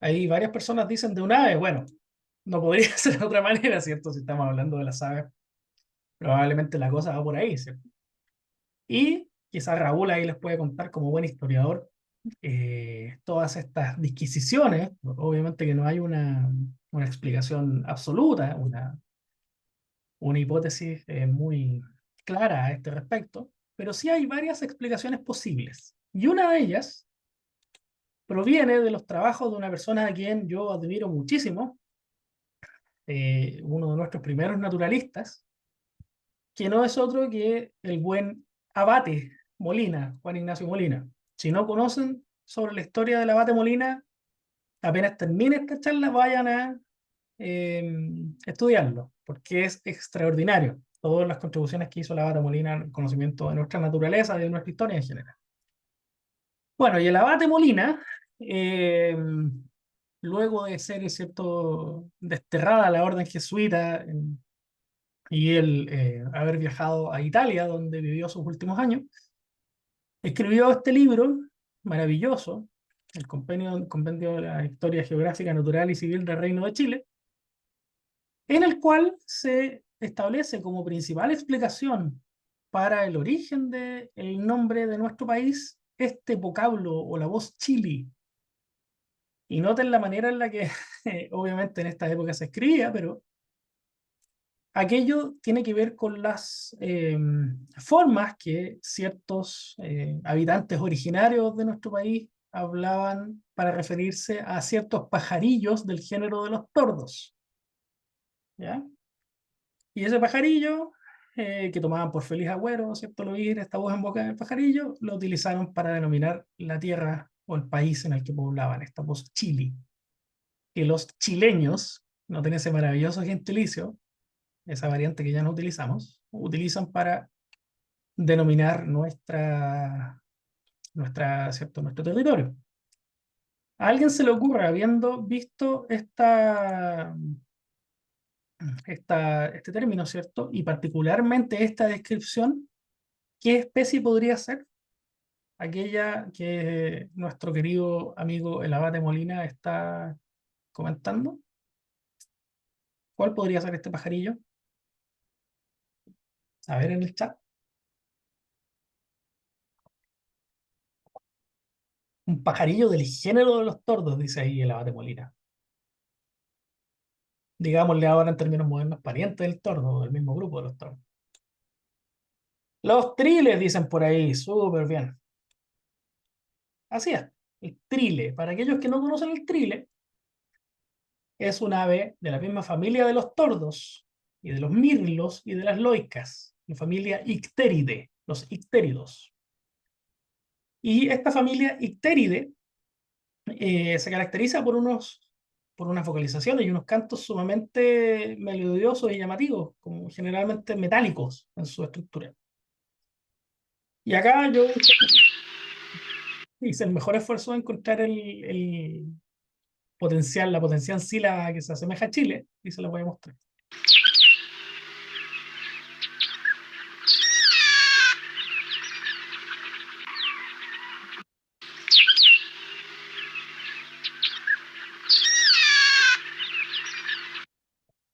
Ahí varias personas dicen de un ave. Bueno, no podría ser de otra manera, ¿cierto? Si estamos hablando de las aves, probablemente la cosa va por ahí, ¿cierto? Y quizás Raúl ahí les puede contar como buen historiador todas estas disquisiciones. Obviamente que no hay una explicación absoluta, una hipótesis muy clara a este respecto, pero sí hay varias explicaciones posibles. Y una de ellas proviene de los trabajos de una persona a quien yo admiro muchísimo, uno de nuestros primeros naturalistas, que no es otro que el buen Abate Molina, Juan Ignacio Molina. Si no conocen sobre la historia del Abate Molina, apenas termine esta charla, vayan a estudiarlo, porque es extraordinario todas las contribuciones que hizo el Abate Molina al conocimiento de nuestra naturaleza y de nuestra historia en general. Bueno, y el Abate Molina, eh, luego de ser, ¿cierto?, desterrada la orden jesuita y él haber viajado a Italia, donde vivió sus últimos años, escribió este libro maravilloso, el compendio de la Historia Geográfica, Natural y Civil del Reino de Chile, en el cual se establece como principal explicación para el origen del nombre de nuestro país este vocablo o la voz chili. Y noten la manera en la que, obviamente en esta época se escribía, pero aquello tiene que ver con las formas que ciertos habitantes originarios de nuestro país hablaban para referirse a ciertos pajarillos del género de los tordos. ¿Ya? Y ese pajarillo, que tomaban por feliz agüero, ¿cierto? Al oír esta voz en boca del pajarillo, lo utilizaron para denominar la tierra o el país en el que poblaban, esta voz chili. Que los chileños, no tienen ese maravilloso gentilicio, esa variante que ya no utilizamos, utilizan para denominar ¿cierto? Nuestro territorio. ¿A alguien se le ocurre, habiendo visto este término, ¿cierto? Y particularmente esta descripción, qué especie podría ser aquella que nuestro querido amigo el Abate Molina está comentando? ¿Cuál podría ser este pajarillo? A ver en el chat. Un pajarillo del género de los tordos, dice ahí el Abate Molina. Digámosle ahora en términos modernos, pariente del tordo, del mismo grupo de los tordos. Los triles, dicen por ahí, súper bien. Así es, el trile. Para aquellos que no conocen el trile, es un ave de la misma familia de los tordos, y de los mirlos, y de las loicas, la familia Icteridae, los ictéridos. Y esta familia Icteridae se caracteriza por unas vocalizaciones y unos cantos sumamente melodiosos y llamativos, como generalmente metálicos en su estructura. Y acá yo hice el mejor esfuerzo de encontrar la potencial sílaba que se asemeja a Chile, y se la voy a mostrar.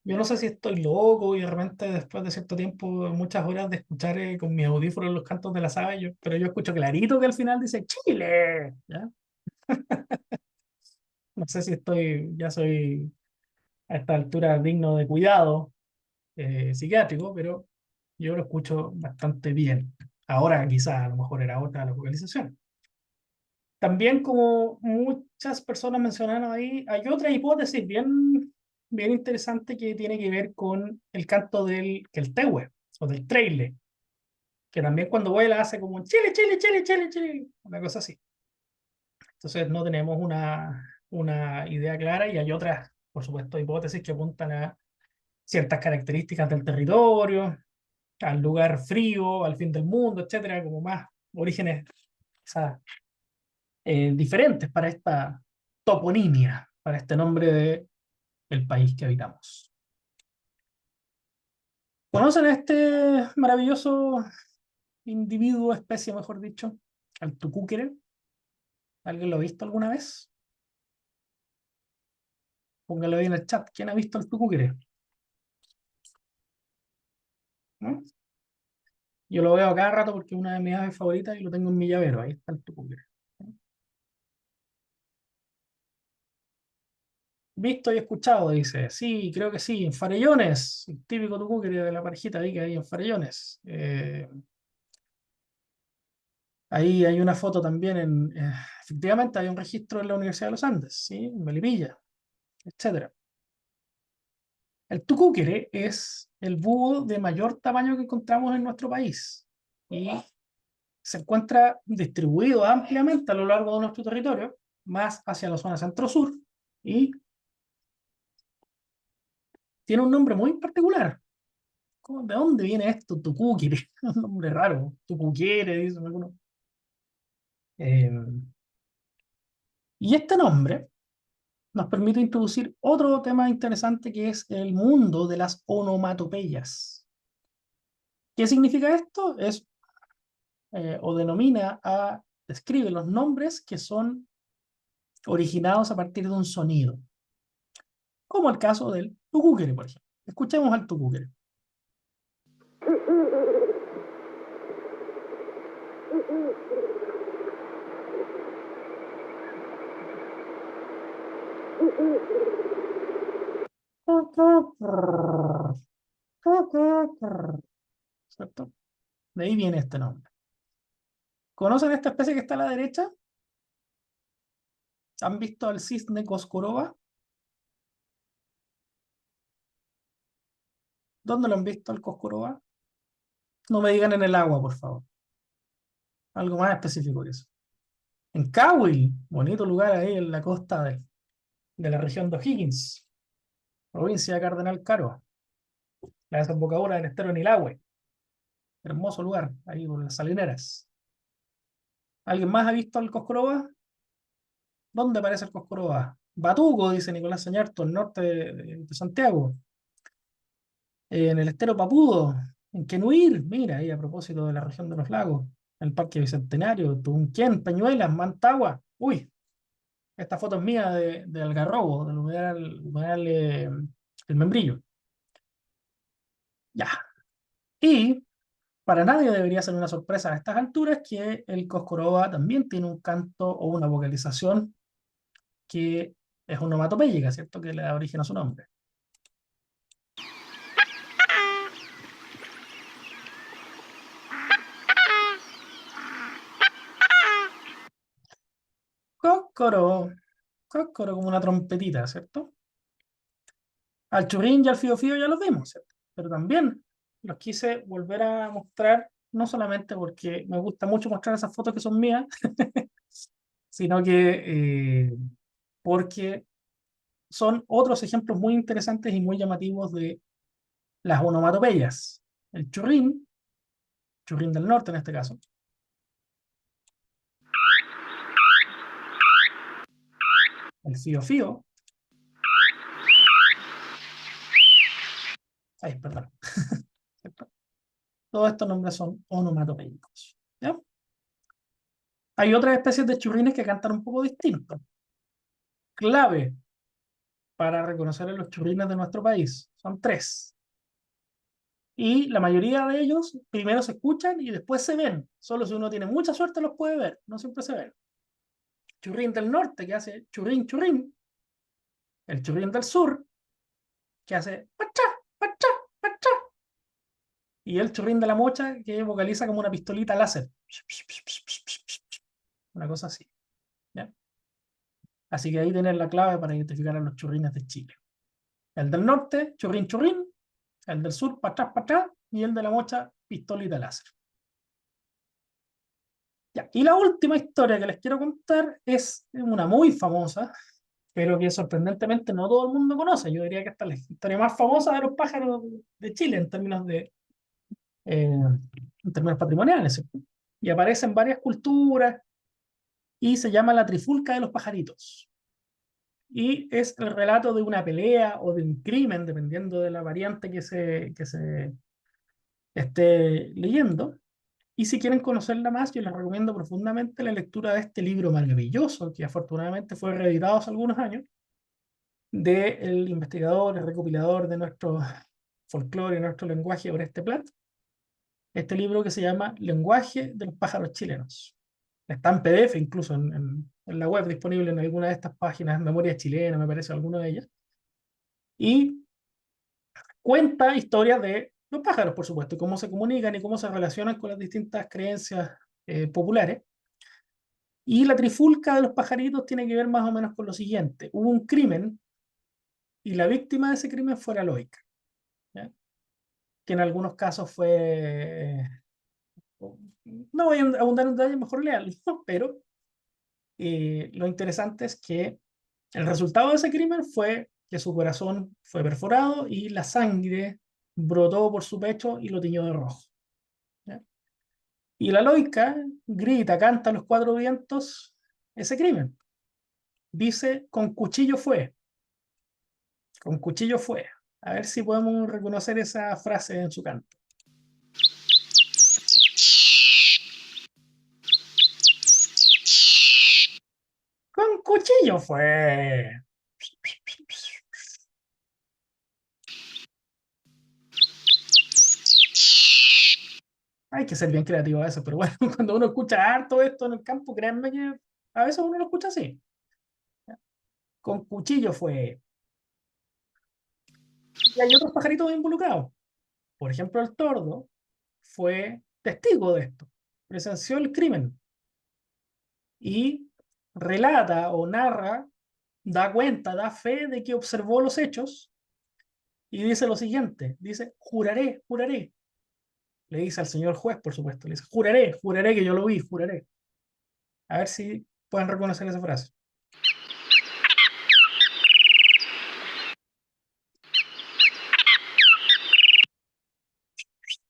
Yo no sé si estoy loco y de repente después de cierto tiempo, muchas horas de escuchar con mis audífonos los cantos de las aves, pero yo escucho clarito que al final dice Chile, ¿ya? No sé si ya soy a esta altura digno de cuidado psiquiátrico, pero yo lo escucho bastante bien. Ahora quizás a lo mejor era otra la vocalización. También como muchas personas mencionaron ahí, hay otra hipótesis bien interesante que tiene que ver con el canto que el tehue o del treile, que también cuando vuela hace como chile, chile, chile, chile, chile, una cosa así. Entonces no tenemos una idea clara y hay otras, por supuesto, hipótesis que apuntan a ciertas características del territorio, al lugar frío, al fin del mundo, etcétera, como más orígenes, o sea, diferentes para esta toponimia, para este nombre del país que habitamos. ¿Conocen a este maravilloso individuo, especie, mejor dicho, al tucúquere? ¿Alguien lo ha visto alguna vez? Póngalo ahí en el chat. ¿Quién ha visto al tucúquere? ¿No? Yo lo veo a cada rato porque es una de mis aves favoritas y lo tengo en mi llavero. Ahí está el tucúquere. Visto y escuchado, dice. Sí, creo que sí. En Farellones, el típico tucúquere de la parejita ahí que hay en Farellones. Ahí hay una foto también efectivamente hay un registro en la Universidad de los Andes, ¿sí? En Melipilla, etcétera. El tucúquere es el búho de mayor tamaño que encontramos en nuestro país y se encuentra distribuido ampliamente a lo largo de nuestro territorio, más hacia la zona centro-sur, y tiene un nombre muy particular. ¿De dónde viene esto? Tucúquere, un nombre raro. Tucuquiere, dicen algunos. Eh, y este nombre nos permite introducir otro tema interesante que es el mundo de las onomatopeyas. ¿Qué significa esto? O denomina describe los nombres que son originados a partir de un sonido, como el caso del tucúquere, por ejemplo. Escuchemos al tucúquere. ¿Cierto? De ahí viene este nombre. ¿Conocen esta especie que está a la derecha? ¿Han visto al cisne Coscoroba? ¿Dónde lo han visto al Coscoroba? No me digan en el agua, por favor. Algo más específico que eso. En Cahuil, bonito lugar ahí en la costa de la región de O'Higgins, provincia de Cardenal Caro. la desembocadura del estero Nilahue. Hermoso lugar, ahí por las salineras. ¿Alguien más ha visto el Coscoroba? ¿Dónde aparece el Coscoroba? Batuco, dice Nicolás Sañarto, al norte de Santiago. En el estero Papudo, en Quenuir, mira, ahí a propósito de la región de los lagos, en el Parque Bicentenario, Tunquén, Peñuelas, Mantagua. Uy, esta foto es mía de Algarrobo, del humedal, el Membrillo. Ya. Y para nadie debería ser una sorpresa a estas alturas que el Coscoroba también tiene un canto o una vocalización que es onomatopéyica, ¿cierto? Que le da origen a su nombre. Cóscoro, cóscoro como una trompetita, ¿cierto? Al churrín y al fío fío ya los vimos, ¿cierto? Pero también los quise volver a mostrar, no solamente porque me gusta mucho mostrar esas fotos que son mías, sino que porque son otros ejemplos muy interesantes y muy llamativos de las onomatopeyas. El churrín, churrín del norte en este caso, el fío fío, ay, perdón, ¿cierto? Todos estos nombres son onomatopéyicos, ¿ya? Hay otras especies de churrines que cantan un poco distinto. Clave para reconocer a los churrines de nuestro país. Son tres. Y la mayoría de ellos primero se escuchan y después se ven. Solo si uno tiene mucha suerte los puede ver. No siempre se ven. Churrín del norte, que hace churrín, churrín. El churrín del sur, que hace pachá, pachá, pachá. Y el churrín de la mocha, que vocaliza como una pistolita láser. Una cosa así. ¿Ya? Así que ahí tienen la clave para identificar a los churrines de Chile. El del norte, churrín, churrín. El del sur, pachá, pachá. Y el de la mocha, pistolita láser. Ya. Y la última historia que les quiero contar es una muy famosa, pero que sorprendentemente no todo el mundo conoce. Yo diría que esta es la historia más famosa de los pájaros de Chile en términos patrimoniales, ¿cierto? Y aparece en varias culturas y se llama La Trifulca de los Pajaritos. Y es el relato de una pelea o de un crimen, dependiendo de la variante que se esté leyendo. Y si quieren conocerla más, yo les recomiendo profundamente la lectura de este libro maravilloso, que afortunadamente fue reeditado hace algunos años, del investigador y recopilador de nuestro folclore y nuestro lenguaje, Oreste Plat. Este libro que se llama Lenguaje de los pájaros chilenos. Está en PDF incluso en la web, disponible en alguna de estas páginas, Memoria Chilena, me parece, alguna de ellas. Y cuenta historias de los pájaros, por supuesto, y cómo se comunican y cómo se relacionan con las distintas creencias populares. Y la trifulca de los pajaritos tiene que ver más o menos con lo siguiente. Hubo un crimen y la víctima de ese crimen fue la loica, ¿ya? Que en algunos casos fue... No voy a abundar en detalles, mejor leerlo, pero lo interesante es que el resultado de ese crimen fue que su corazón fue perforado y la sangre brotó por su pecho y lo tiñó de rojo, ¿ya? Y la loica grita, canta a los cuatro vientos ese crimen. Dice, con cuchillo fue. Con cuchillo fue. A ver si podemos reconocer esa frase en su canto. Con cuchillo fue. Hay que ser bien creativo a eso, pero bueno, cuando uno escucha harto esto en el campo, créanme que a veces uno lo escucha así. Con cuchillo fue. Y hay otros pajaritos involucrados. Por ejemplo, el tordo fue testigo de esto. Presenció el crimen y relata o narra, da cuenta, da fe de que observó los hechos y dice lo siguiente, dice, juraré, juraré. Le dice al señor juez, por supuesto, le dice, juraré, juraré que yo lo vi, juraré. A ver si pueden reconocer esa frase.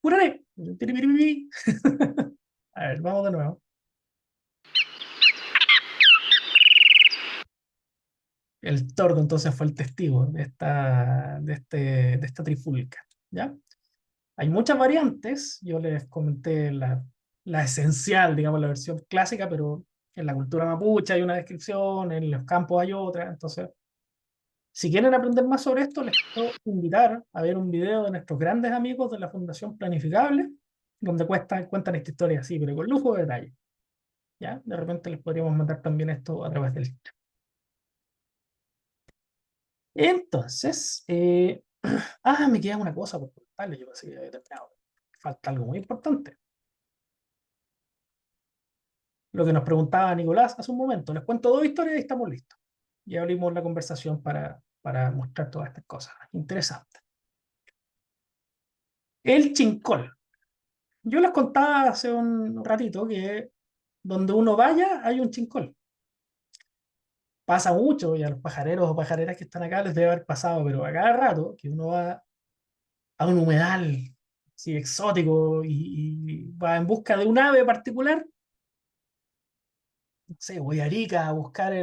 ¡Cúrale! Piripiripipi. A ver, vamos de nuevo. El tordo entonces fue el testigo de esta trifulca, ¿ya? Hay muchas variantes, yo les comenté la esencial, digamos, la versión clásica, pero en la cultura mapuche hay una descripción, en los campos hay otra, entonces, si quieren aprender más sobre esto, les puedo invitar a ver un video de nuestros grandes amigos de la Fundación Planificable, donde cuentan esta historia así, pero con lujo de detalle, ¿ya? De repente les podríamos mandar también esto a través del... Entonces, me queda una cosa por contarles, yo pensé que ya había terminado. Falta algo muy importante. Lo que nos preguntaba Nicolás hace un momento. Les cuento dos historias y estamos listos. Y abrimos la conversación para mostrar todas estas cosas. Interesante. El chincol. Yo les contaba hace un ratito que donde uno vaya hay un chincol. Pasa mucho y a los pajareros o pajareras que están acá les debe haber pasado, pero a cada rato que uno va a un humedal así, exótico y va en busca de un ave particular, no sé, voy a Arica a buscar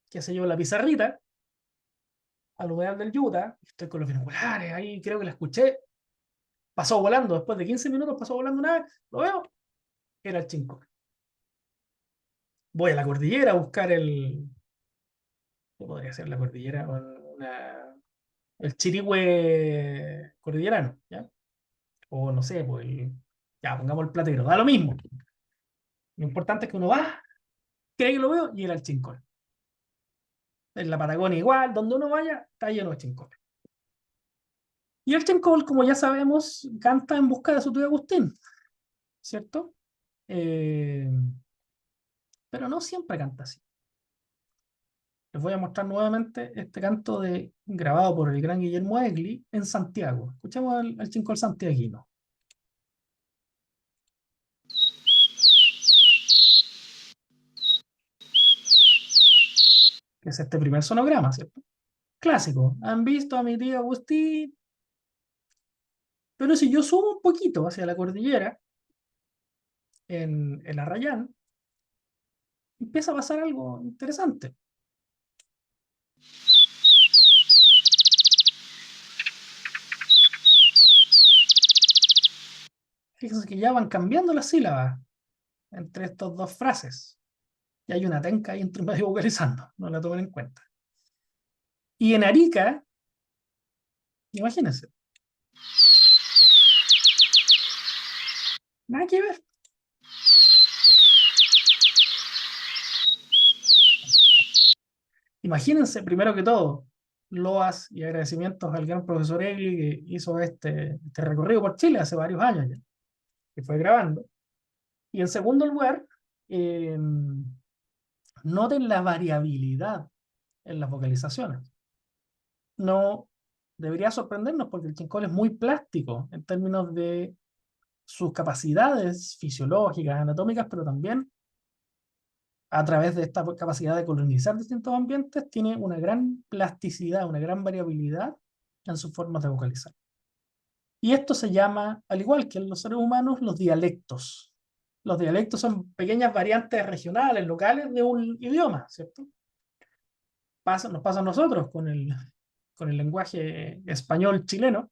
qué sé yo, la pizarrita, al humedal del Utah, estoy con los binoculares, ahí creo que la escuché, pasó volando, después de 15 minutos pasó volando una vez, lo veo, era el chinco. Voy a la cordillera a buscar ¿qué podría ser la cordillera? El chirigüe cordillerano, ¿ya? O no sé, pues ya, pongamos el platero, da lo mismo. Lo importante es que uno va, cree que lo veo y era el chincón. En la Patagonia igual, donde uno vaya, está lleno de chincones. Y el chincol, como ya sabemos, canta en busca de su tío Agustín, ¿cierto? Eh, pero no siempre canta así. Les voy a mostrar nuevamente este canto grabado por el gran Guillermo Egli en Santiago. Escuchemos al chincol santiaguino, que es este primer sonograma, ¿cierto? Clásico. Han visto a mi tío Agustín. Pero si yo subo un poquito hacia la cordillera, en Arrayán, empieza a pasar algo interesante. Fíjense que ya van cambiando las sílabas entre estas dos frases. Y hay una tenca ahí entre medio vocalizando, no la tomen en cuenta. Y en Arica, imagínense, nada que ver. Imagínense, primero que todo, loas y agradecimientos al gran profesor Egli que hizo este recorrido por Chile hace varios años ya, que fue grabando. Y en segundo lugar, eh, noten la variabilidad en las vocalizaciones. No debería sorprendernos porque el chincol es muy plástico en términos de sus capacidades fisiológicas, anatómicas, pero también a través de esta capacidad de colonizar distintos ambientes, tiene una gran plasticidad, una gran variabilidad en sus formas de vocalizar. Y esto se llama, al igual que en los seres humanos, los dialectos. Los dialectos son pequeñas variantes regionales, locales de un idioma, ¿cierto? Nos pasa a nosotros con el lenguaje español chileno,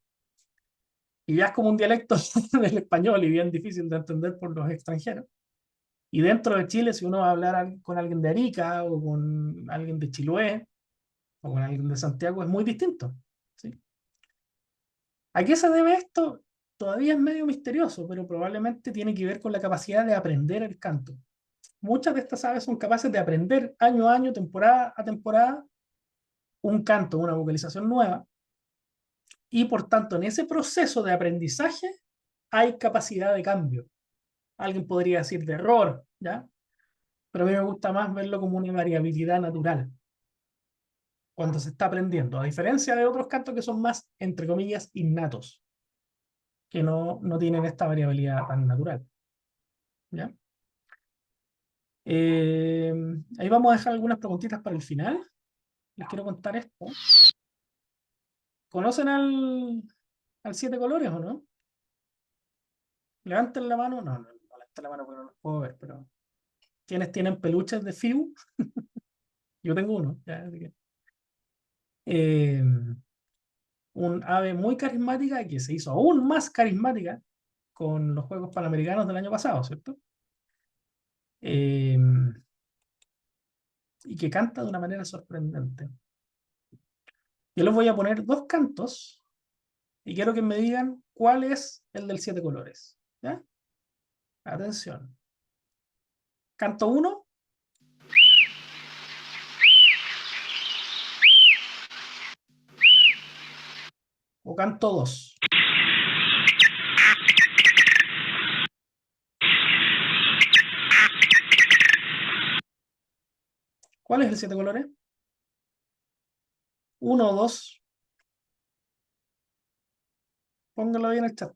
y ya es como un dialecto del español y bien difícil de entender por los extranjeros. Y dentro de Chile, si uno va a hablar con alguien de Arica o con alguien de Chiloé o con alguien de Santiago, es muy distinto, ¿sí? ¿A qué se debe esto? Todavía es medio misterioso, pero probablemente tiene que ver con la capacidad de aprender el canto. Muchas de estas aves son capaces de aprender año a año, temporada a temporada, un canto, una vocalización nueva, y por tanto en ese proceso de aprendizaje hay capacidad de cambio. Alguien podría decir de error, ¿ya? Pero a mí me gusta más verlo como una variabilidad natural cuando se está aprendiendo, a diferencia de otros cantos que son más, entre comillas, innatos, que no tienen esta variabilidad tan natural, ¿ya? Eh, Ahí vamos a dejar algunas preguntitas para el final. Les quiero contar esto. ¿Conocen al Siete Colores o no? Levanten la mano. No, no, no levanten la mano porque no los puedo ver, pero ¿quiénes tienen peluches de Fiu? Yo tengo uno, ya, así que, eh, un ave muy carismática que se hizo aún más carismática con los Juegos Panamericanos del año pasado, ¿cierto? Eh, y que canta de una manera sorprendente. Yo les voy a poner dos cantos y quiero que me digan cuál es el del siete colores. ¿Ya? Atención. Canto uno o canto dos. ¿Cuál es el siete colores? Uno o dos. Pónganlo ahí en el chat.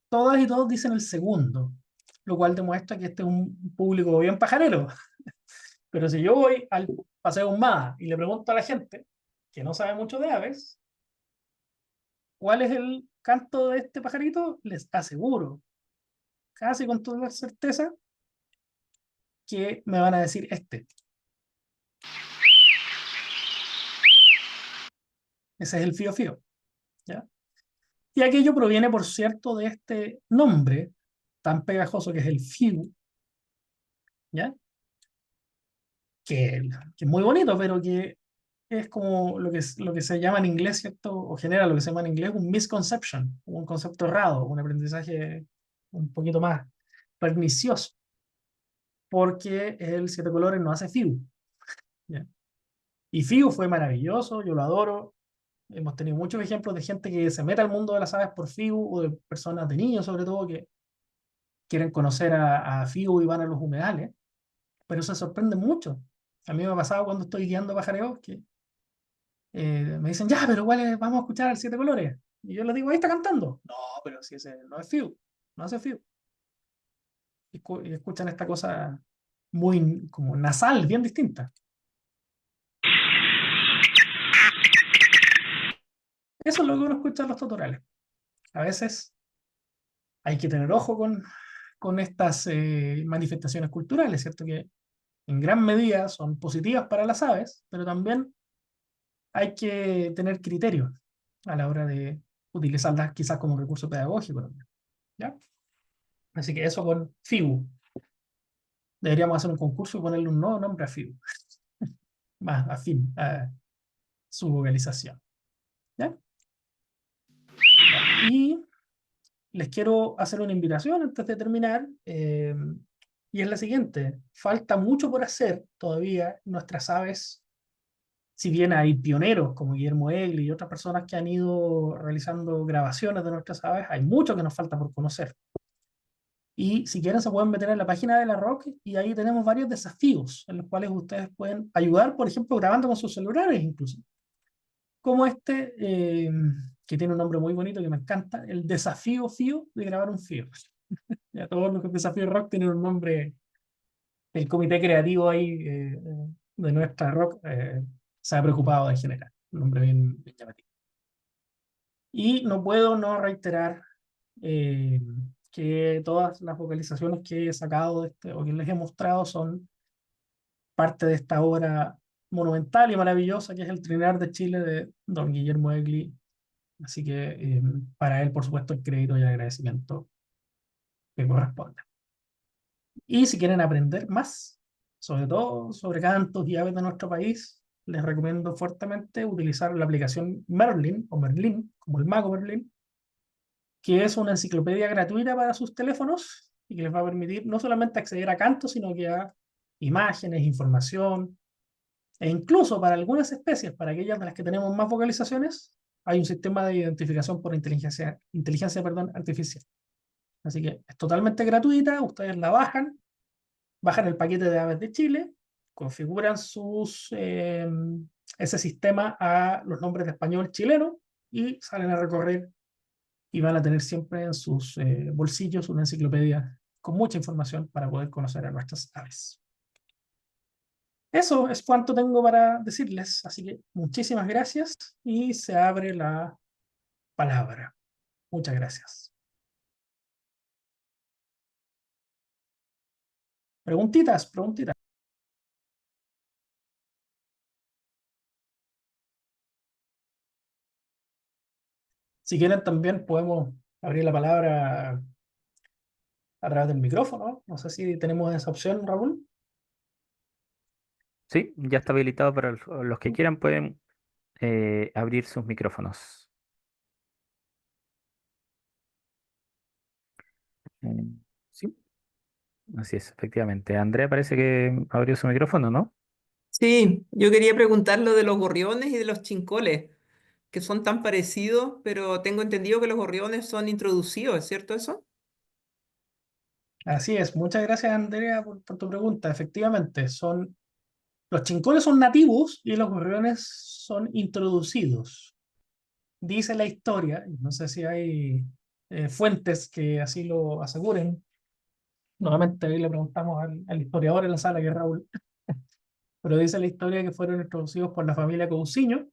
Todas y todos dicen el segundo, lo cual demuestra que este es un público bien pajarero. Pero si yo voy al Paseo Humada y le pregunto a la gente que no sabe mucho de aves, ¿cuál es el canto de este pajarito? Les aseguro, casi con toda certeza, que me van a decir este. Ese es el fío fío, ¿ya? Y aquello proviene, por cierto, de este nombre tan pegajoso que es el fiu, ¿ya? Que, que es muy bonito, pero que es como lo que se llama en inglés, ¿cierto? O genera lo que se llama en inglés un misconception, un concepto errado, un aprendizaje un poquito más pernicioso, porque el siete colores no hace FIU, ¿ya? Y FIU fue maravilloso, yo lo adoro. Hemos tenido muchos ejemplos de gente que se mete al mundo de las aves por FIU, o de personas, de niños sobre todo, que quieren conocer a FIU y van a los humedales, pero se sorprende mucho. A mí me ha pasado cuando estoy guiando pajareos que me dicen, ya, pero vamos a escuchar al Siete Colores. Y yo les digo, ahí está cantando. No, pero si ese no es Fiu, no hace Fiu. Y escuchan esta cosa muy como nasal, bien distinta. Eso es lo que uno escucha en los tutoriales. A veces hay que tener ojo con estas manifestaciones culturales, ¿cierto? Que en gran medida son positivas para las aves, pero también hay que tener criterio a la hora de utilizarlas quizás como recurso pedagógico también, ¿ya? Así que eso con FIU. Deberíamos hacer un concurso y ponerle un nuevo nombre a FIU, más afín a su vocalización. ¿Ya? Y les quiero hacer una invitación antes de terminar, y es la siguiente. Falta mucho por hacer todavía. Nuestras aves, si bien hay pioneros como Guillermo Egli y otras personas que han ido realizando grabaciones de nuestras aves, hay mucho que nos falta por conocer. Y si quieren se pueden meter en la página de la ROC y ahí tenemos varios desafíos en los cuales ustedes pueden ayudar, por ejemplo, grabando con sus celulares incluso. Como este, que tiene un nombre muy bonito que me encanta, el desafío FIO de grabar un FIO. Ya todos los desafíos rock tienen un nombre, el comité creativo ahí de nuestra rock se ha preocupado de generar, un nombre bien llamativo. Y no puedo no reiterar eh, que todas las vocalizaciones que he sacado de este, o que les he mostrado son parte de esta obra monumental y maravillosa que es el Trinar de Chile de don Guillermo Egli. Así que para él, por supuesto, el crédito y el agradecimiento que corresponde. Y si quieren aprender más, sobre todo sobre cantos y aves de nuestro país, les recomiendo fuertemente utilizar la aplicación Merlin o Merlin, como el mago Merlin, que es una enciclopedia gratuita para sus teléfonos y que les va a permitir no solamente acceder a cantos, sino que a imágenes, información, e incluso para algunas especies, para aquellas de las que tenemos más vocalizaciones, hay un sistema de identificación por inteligencia, perdón, artificial. Así que es totalmente gratuita, ustedes la bajan el paquete de Aves de Chile, configuran ese sistema a los nombres de español chileno y salen a recorrer y van a tener siempre en sus bolsillos una enciclopedia con mucha información para poder conocer a nuestras aves. eso es cuanto tengo para decirles. Así que muchísimas gracias y se abre la palabra. Muchas gracias. Preguntitas, preguntitas. Si quieren también podemos abrir la palabra a través del micrófono. No sé si tenemos esa opción, Raúl. Sí, ya está habilitado para los que quieran pueden abrir sus micrófonos. Mm, Sí, así es, efectivamente. Andrea parece que abrió su micrófono, ¿no? Sí, yo quería preguntar lo de los gorriones y de los chincoles, que son tan parecidos, pero tengo entendido que los gorriones son introducidos, ¿es cierto eso? Así es. Muchas gracias, Andrea, por tu pregunta. Efectivamente, los chincoles son nativos y los gorriones son introducidos. Dice la historia, y no sé si hay fuentes que así lo aseguren. Nuevamente ahí le preguntamos al historiador en la sala, que es Raúl, pero dice la historia que fueron introducidos por la familia Cousiño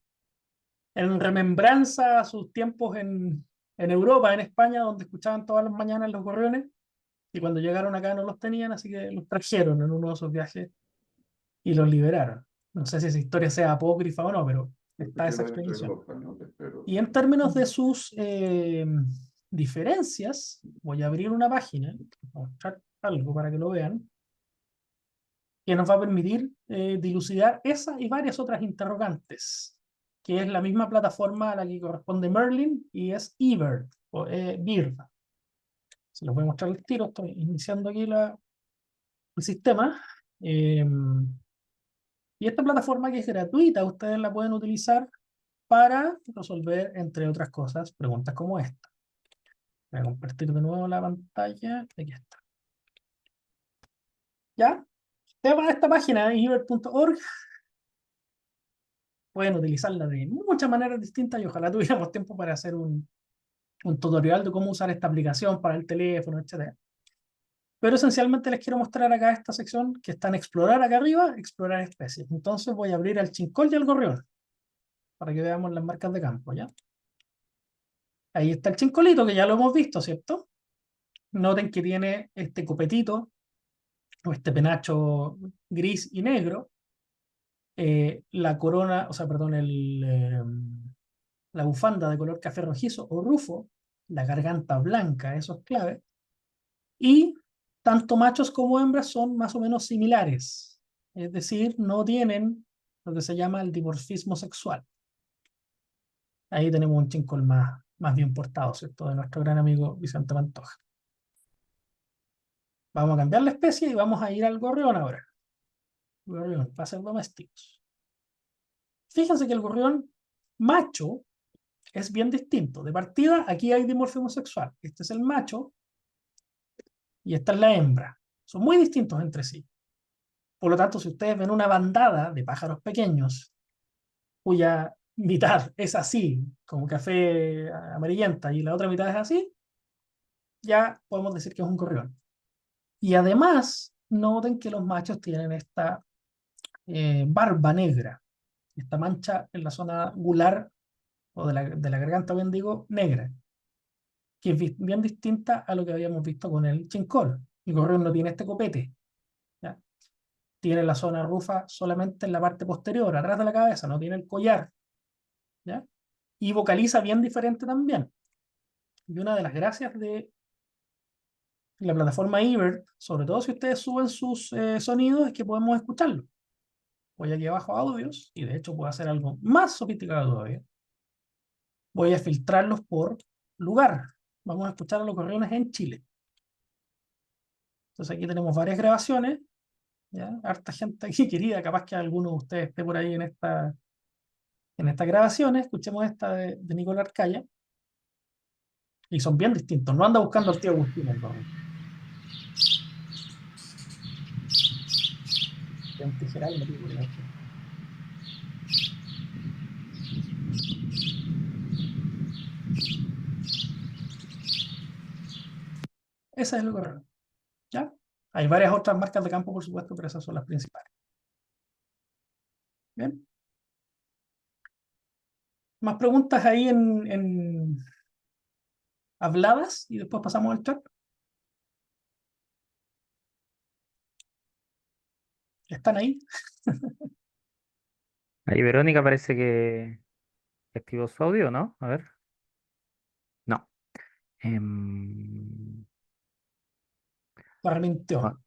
en remembranza a sus tiempos en Europa, en España, donde escuchaban todas las mañanas los gorriones, y cuando llegaron acá no los tenían, así que los trajeron en uno de esos viajes y los liberaron. No sé si esa historia sea apócrifa o no, pero está esa explicación. Y en términos de sus diferencias, voy a abrir una página, voy a mostrar algo para que lo vean, que nos va a permitir dilucidar esa y varias otras interrogantes, que es la misma plataforma a la que corresponde Merlin y es eBird, o Bird. Se los voy a mostrar el tiro, estoy iniciando aquí el sistema. Eh, y esta plataforma, que es gratuita, ustedes la pueden utilizar para resolver, entre otras cosas, preguntas como esta. Voy a compartir de nuevo la pantalla. Aquí está. ¿Ya? Ustedes van a esta página, eBird.org, pueden utilizarla de muchas maneras distintas y ojalá tuviéramos tiempo para hacer un tutorial de cómo usar esta aplicación para el teléfono, etcétera. Pero esencialmente les quiero mostrar acá esta sección que está en explorar acá arriba, explorar especies. Entonces voy a abrir al chincol y al gorrión para que veamos las marcas de campo, ¿ya? Ahí está el chincolito, que ya lo hemos visto, ¿cierto? Noten que tiene este copetito o este penacho gris y negro, la corona, o sea, perdón, la bufanda de color café rojizo o rufo, la garganta blanca, eso es clave, y tanto machos como hembras son más o menos similares, es decir, no tienen lo que se llama el dimorfismo sexual. Ahí tenemos un chincol más bien portado, ¿cierto? De nuestro gran amigo Vicente Pantoja. Vamos a cambiar la especie y vamos a ir al gorrión ahora. Gorrión, para ser domésticos. Fíjense que el gorrión macho es bien distinto. De partida, aquí hay dimorfismo sexual. Este es el macho y esta es la hembra. Son muy distintos entre sí. Por lo tanto, si ustedes ven una bandada de pájaros pequeños cuya mitad es así, como café amarillenta, y la otra mitad es así, ya podemos decir que es un gorrión. Y además, noten que los machos tienen esta barba negra, esta mancha en la zona gular o de la garganta, bien digo, negra, que es bien distinta a lo que habíamos visto con el chincol. El gorrión no tiene este copete, ¿ya? Tiene la zona rufa solamente en la parte posterior, atrás de la cabeza, no tiene el collar, ¿ya? Y vocaliza bien diferente también. Y una de las gracias de la plataforma eBird, sobre todo si ustedes suben sus sonidos, es que podemos escucharlo. Voy aquí abajo a audios, y de hecho puedo hacer algo más sofisticado todavía. Voy a filtrarlos por lugar. Vamos a escuchar a los gorriones en Chile. Entonces aquí tenemos varias grabaciones, ¿ya? Harta gente aquí querida, capaz que alguno de ustedes esté por ahí en estas grabaciones. Escuchemos esta de Nicolás Arcaya. Y son bien distintos. No anda buscando al tío Agustín el gorrión. Es un tijeral metido por la oreja. Ese es el gorrión, ¿ya? Hay varias otras marcas de campo, por supuesto, pero esas son las principales. Bien. Más preguntas ahí habladas y después pasamos al chat. ¿Están ahí? Ahí Verónica parece que activó su audio, ¿no? A ver. No. Em, Arrepintió. bu-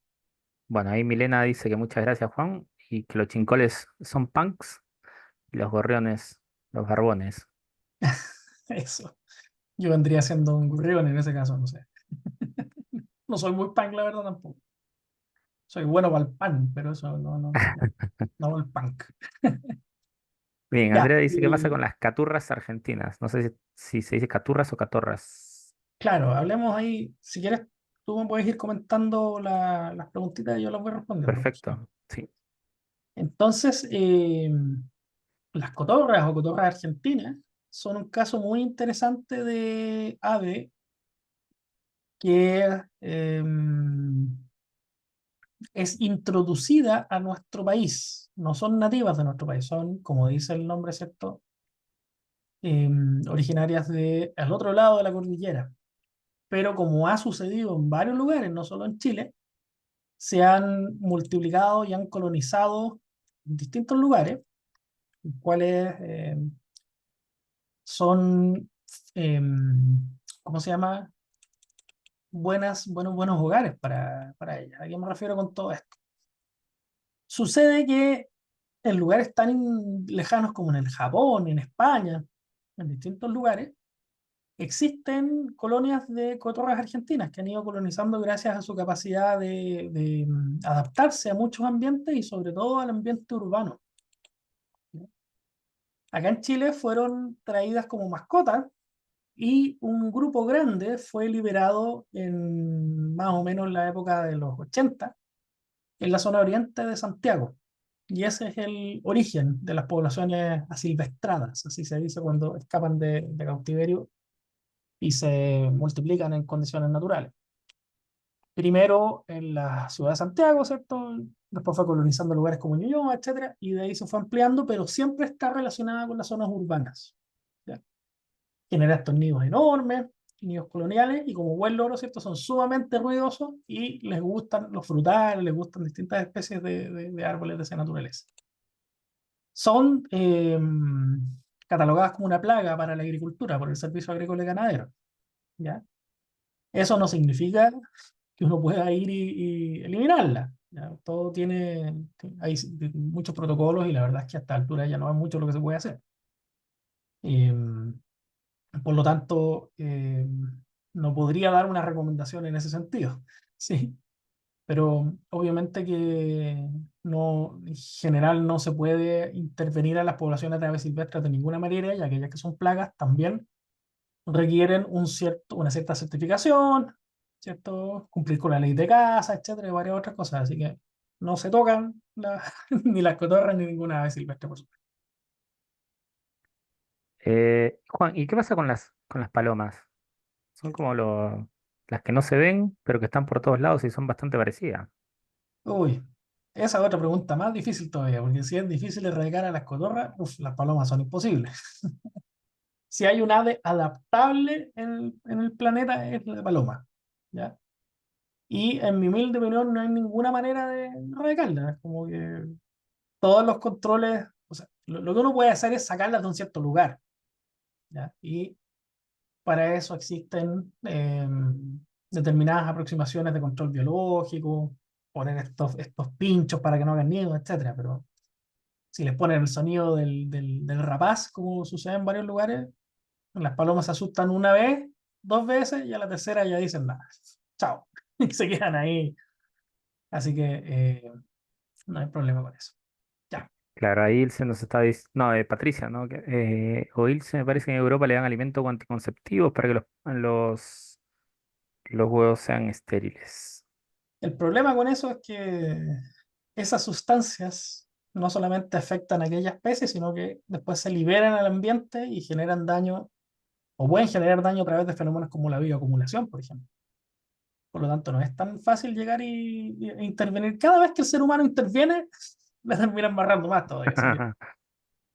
bueno, ahí Milena dice que muchas gracias, Juan, y que los chincoles son punks y los gorriones, los barbones. Eso. Yo vendría siendo un gorrión en ese caso, no sé. No soy muy punk, la verdad, tampoco. Soy bueno para el pan, pero eso no el punk. Bien, Ya, Andrea dice qué pasa con las caturras argentinas. No sé si se dice caturras o catorras. claro, hablemos ahí. Si quieres, tú me puedes ir comentando las preguntitas y yo las voy respondiendo. Sí. Perfecto, sí. Entonces, las cotorras o cotorras argentinas son un caso muy interesante de ave que es introducida a nuestro país. No son nativas de nuestro país, son, como dice el nombre, ¿cierto? Originarias de al otro lado de la cordillera. Pero como ha sucedido en varios lugares, no solo en Chile, se han multiplicado y han colonizado distintos lugares, cuales son, eh, ¿cómo se llama? Buenos hogares para ellas. ¿A qué me refiero con todo esto? Sucede que en lugares tan lejanos como en el Japón, en España, en distintos lugares, existen colonias de cotorras argentinas que han ido colonizando gracias a su capacidad de adaptarse a muchos ambientes y sobre todo al ambiente urbano. Acá en Chile fueron traídas como mascotas y un grupo grande fue liberado en más o menos la época de los 80 en la zona oriente de Santiago. Y ese es el origen de las poblaciones asilvestradas, así se dice cuando escapan de cautiverio y se multiplican en condiciones naturales. Primero en la ciudad de Santiago, ¿cierto? Después fue colonizando lugares como Ñuñoa, etcétera, y de ahí se fue ampliando, pero siempre está relacionada con las zonas urbanas. ¿Ya? Genera estos nidos enormes, nidos coloniales, y como buen loro, ¿cierto? Son sumamente ruidosos y les gustan los frutales, les gustan distintas especies de árboles de esa naturaleza. Son catalogadas como una plaga para la agricultura por el Servicio Agrícola y Ganadero. ¿Ya? Eso no significa que uno pueda ir y eliminarla. ¿Ya? Todo hay muchos protocolos y la verdad es que a esta altura ya no hay mucho lo que se puede hacer. Eh, por lo tanto, no podría dar una recomendación en ese sentido. Sí, pero obviamente que no, en general no se puede intervenir a las poblaciones de aves silvestres de ninguna manera y aquellas que son plagas también requieren una cierta certificación, ¿cierto? Cumplir con la ley de caza, etcétera, y varias otras cosas. Así que no se tocan ni las cotorras ni ninguna ave silvestre, por supuesto. Juan, ¿y qué pasa con las palomas? Son como las que no se ven, pero que están por todos lados y son bastante parecidas. Uy, esa es otra pregunta más difícil todavía, porque si es difícil erradicar a las cotorras, uf, las palomas son imposibles. Si hay un ave adaptable en el planeta, es la paloma, ¿ya? Y en mi humilde opinión no hay ninguna manera de erradicarla. Es como que todos los controles, o sea, lo que uno puede hacer es sacarlas de un cierto lugar, ¿ya? Y para eso existen determinadas aproximaciones de control biológico, poner estos pinchos para que no hagan nido, etcétera. Pero si les ponen el sonido del rapaz, como sucede en varios lugares, las palomas se asustan una vez, dos veces, y a la tercera ya dicen nada, chao, y se quedan ahí. Así que no hay problema con eso. Ya. Claro, ahí Ilse nos está diciendo, no, Patricia, ¿no? O Ilse me parece que en Europa le dan alimentos anticonceptivos para que los huevos sean estériles. El problema con eso es que esas sustancias no solamente afectan a aquella especie, sino que después se liberan al ambiente y generan daño, o pueden generar daño a través de fenómenos como la bioacumulación, por ejemplo. Por lo tanto, no es tan fácil llegar e intervenir. Cada vez que el ser humano interviene, la termina embarrando más todavía. Así que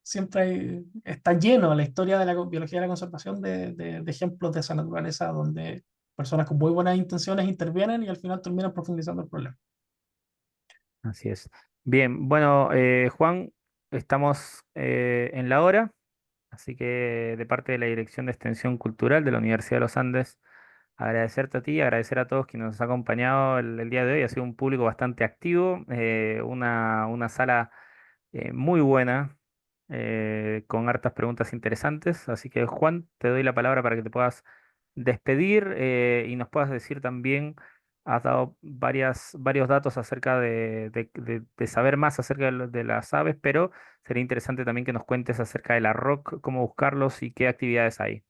siempre está lleno la historia de la biología de la conservación de ejemplos de esa naturaleza donde personas con muy buenas intenciones intervienen y al final terminan profundizando el problema. Así es. Bien, bueno, Juan, estamos en la hora, así que de parte de la Dirección de Extensión Cultural de la Universidad de los Andes, agradecerte a ti, agradecer a todos quienes nos han acompañado el día de hoy. Ha sido un público bastante activo, una sala muy buena, con hartas preguntas interesantes. Así que Juan, te doy la palabra para que te puedas despedir y nos puedas decir también, has dado varios datos acerca de saber más acerca de las aves, pero sería interesante también que nos cuentes acerca de la ROC, cómo buscarlos y qué actividades hay.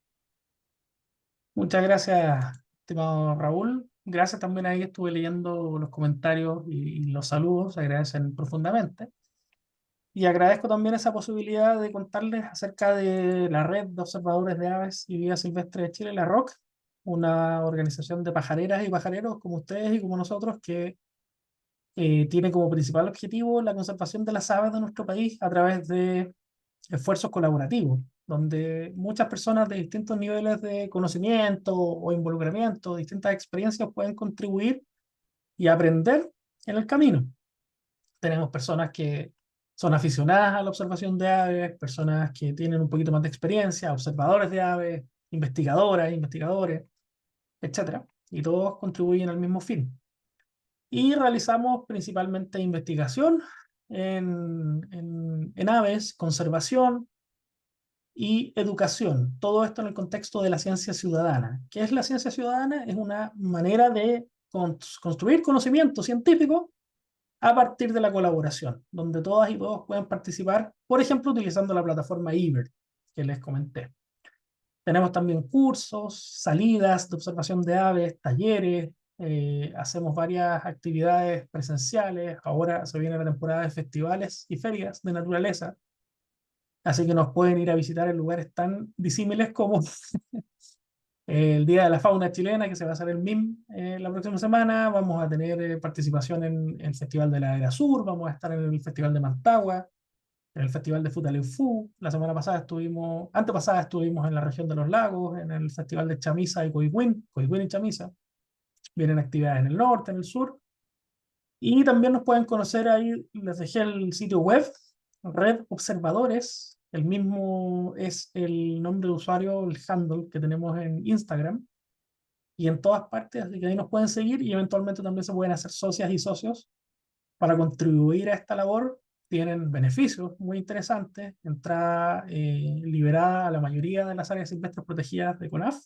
Muchas gracias, estimado Raúl. Gracias también ahí, estuve leyendo los comentarios y los saludos, se agradecen profundamente. Y agradezco también esa posibilidad de contarles acerca de la Red de Observadores de Aves y Vida Silvestre de Chile, la ROC, una organización de pajareras y pajareros como ustedes y como nosotros que tiene como principal objetivo la conservación de las aves de nuestro país a través de esfuerzos colaborativos, donde muchas personas de distintos niveles de conocimiento o involucramiento, distintas experiencias pueden contribuir y aprender en el camino. Tenemos personas que son aficionadas a la observación de aves, personas que tienen un poquito más de experiencia, observadores de aves, investigadoras, investigadores, etcétera. Y todos contribuyen al mismo fin. Y realizamos principalmente investigación en aves, conservación y educación. Todo esto en el contexto de la ciencia ciudadana. ¿Qué es la ciencia ciudadana? Es una manera de construir conocimiento científico a partir de la colaboración, donde todas y todos pueden participar, por ejemplo, utilizando la plataforma eBird que les comenté. Tenemos también cursos, salidas de observación de aves, talleres, hacemos varias actividades presenciales, ahora se viene la temporada de festivales y ferias de naturaleza, así que nos pueden ir a visitar en lugares tan disímiles como el Día de la Fauna Chilena, que se va a hacer el MIM la próxima semana. Vamos a tener participación en el Festival de la Era Sur, vamos a estar en el Festival de Mantagua, en el Festival de Futaleufú. La semana pasada estuvimos, antepasada estuvimos en la región de los lagos, en el Festival de Chamisa y Coihuín y Chamisa. Vienen actividades en el norte, en el sur. Y también nos pueden conocer ahí, les dejé el sitio web, Red Observadores. El mismo es el nombre de usuario, el handle que tenemos en Instagram y en todas partes, así que ahí nos pueden seguir y eventualmente también se pueden hacer socias y socios para contribuir a esta labor. Tienen beneficios muy interesantes, entrada liberada a la mayoría de las áreas silvestres protegidas de CONAF,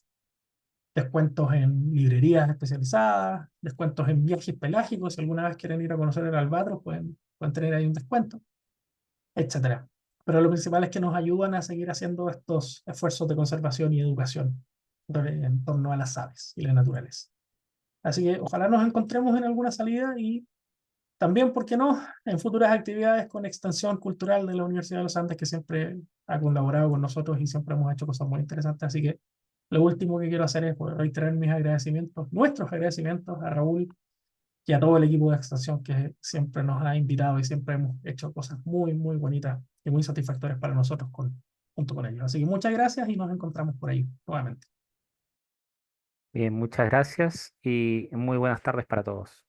descuentos en librerías especializadas, descuentos en viajes pelágicos, si alguna vez quieren ir a conocer el albatros pueden tener ahí un descuento, etcétera. Pero lo principal es que nos ayudan a seguir haciendo estos esfuerzos de conservación y educación en torno a las aves y la naturaleza. Así que ojalá nos encontremos en alguna salida y también, ¿por qué no?, en futuras actividades con extensión cultural de la Universidad de los Andes, que siempre ha colaborado con nosotros y siempre hemos hecho cosas muy interesantes. Así que lo último que quiero hacer es pues, reiterar mis agradecimientos, nuestros agradecimientos a Raúl y a todo el equipo de extensión que siempre nos ha invitado y siempre hemos hecho cosas muy, muy bonitas y muy satisfactorias para nosotros junto con ellos. Así que muchas gracias y nos encontramos por ahí nuevamente. Bien, muchas gracias y muy buenas tardes para todos.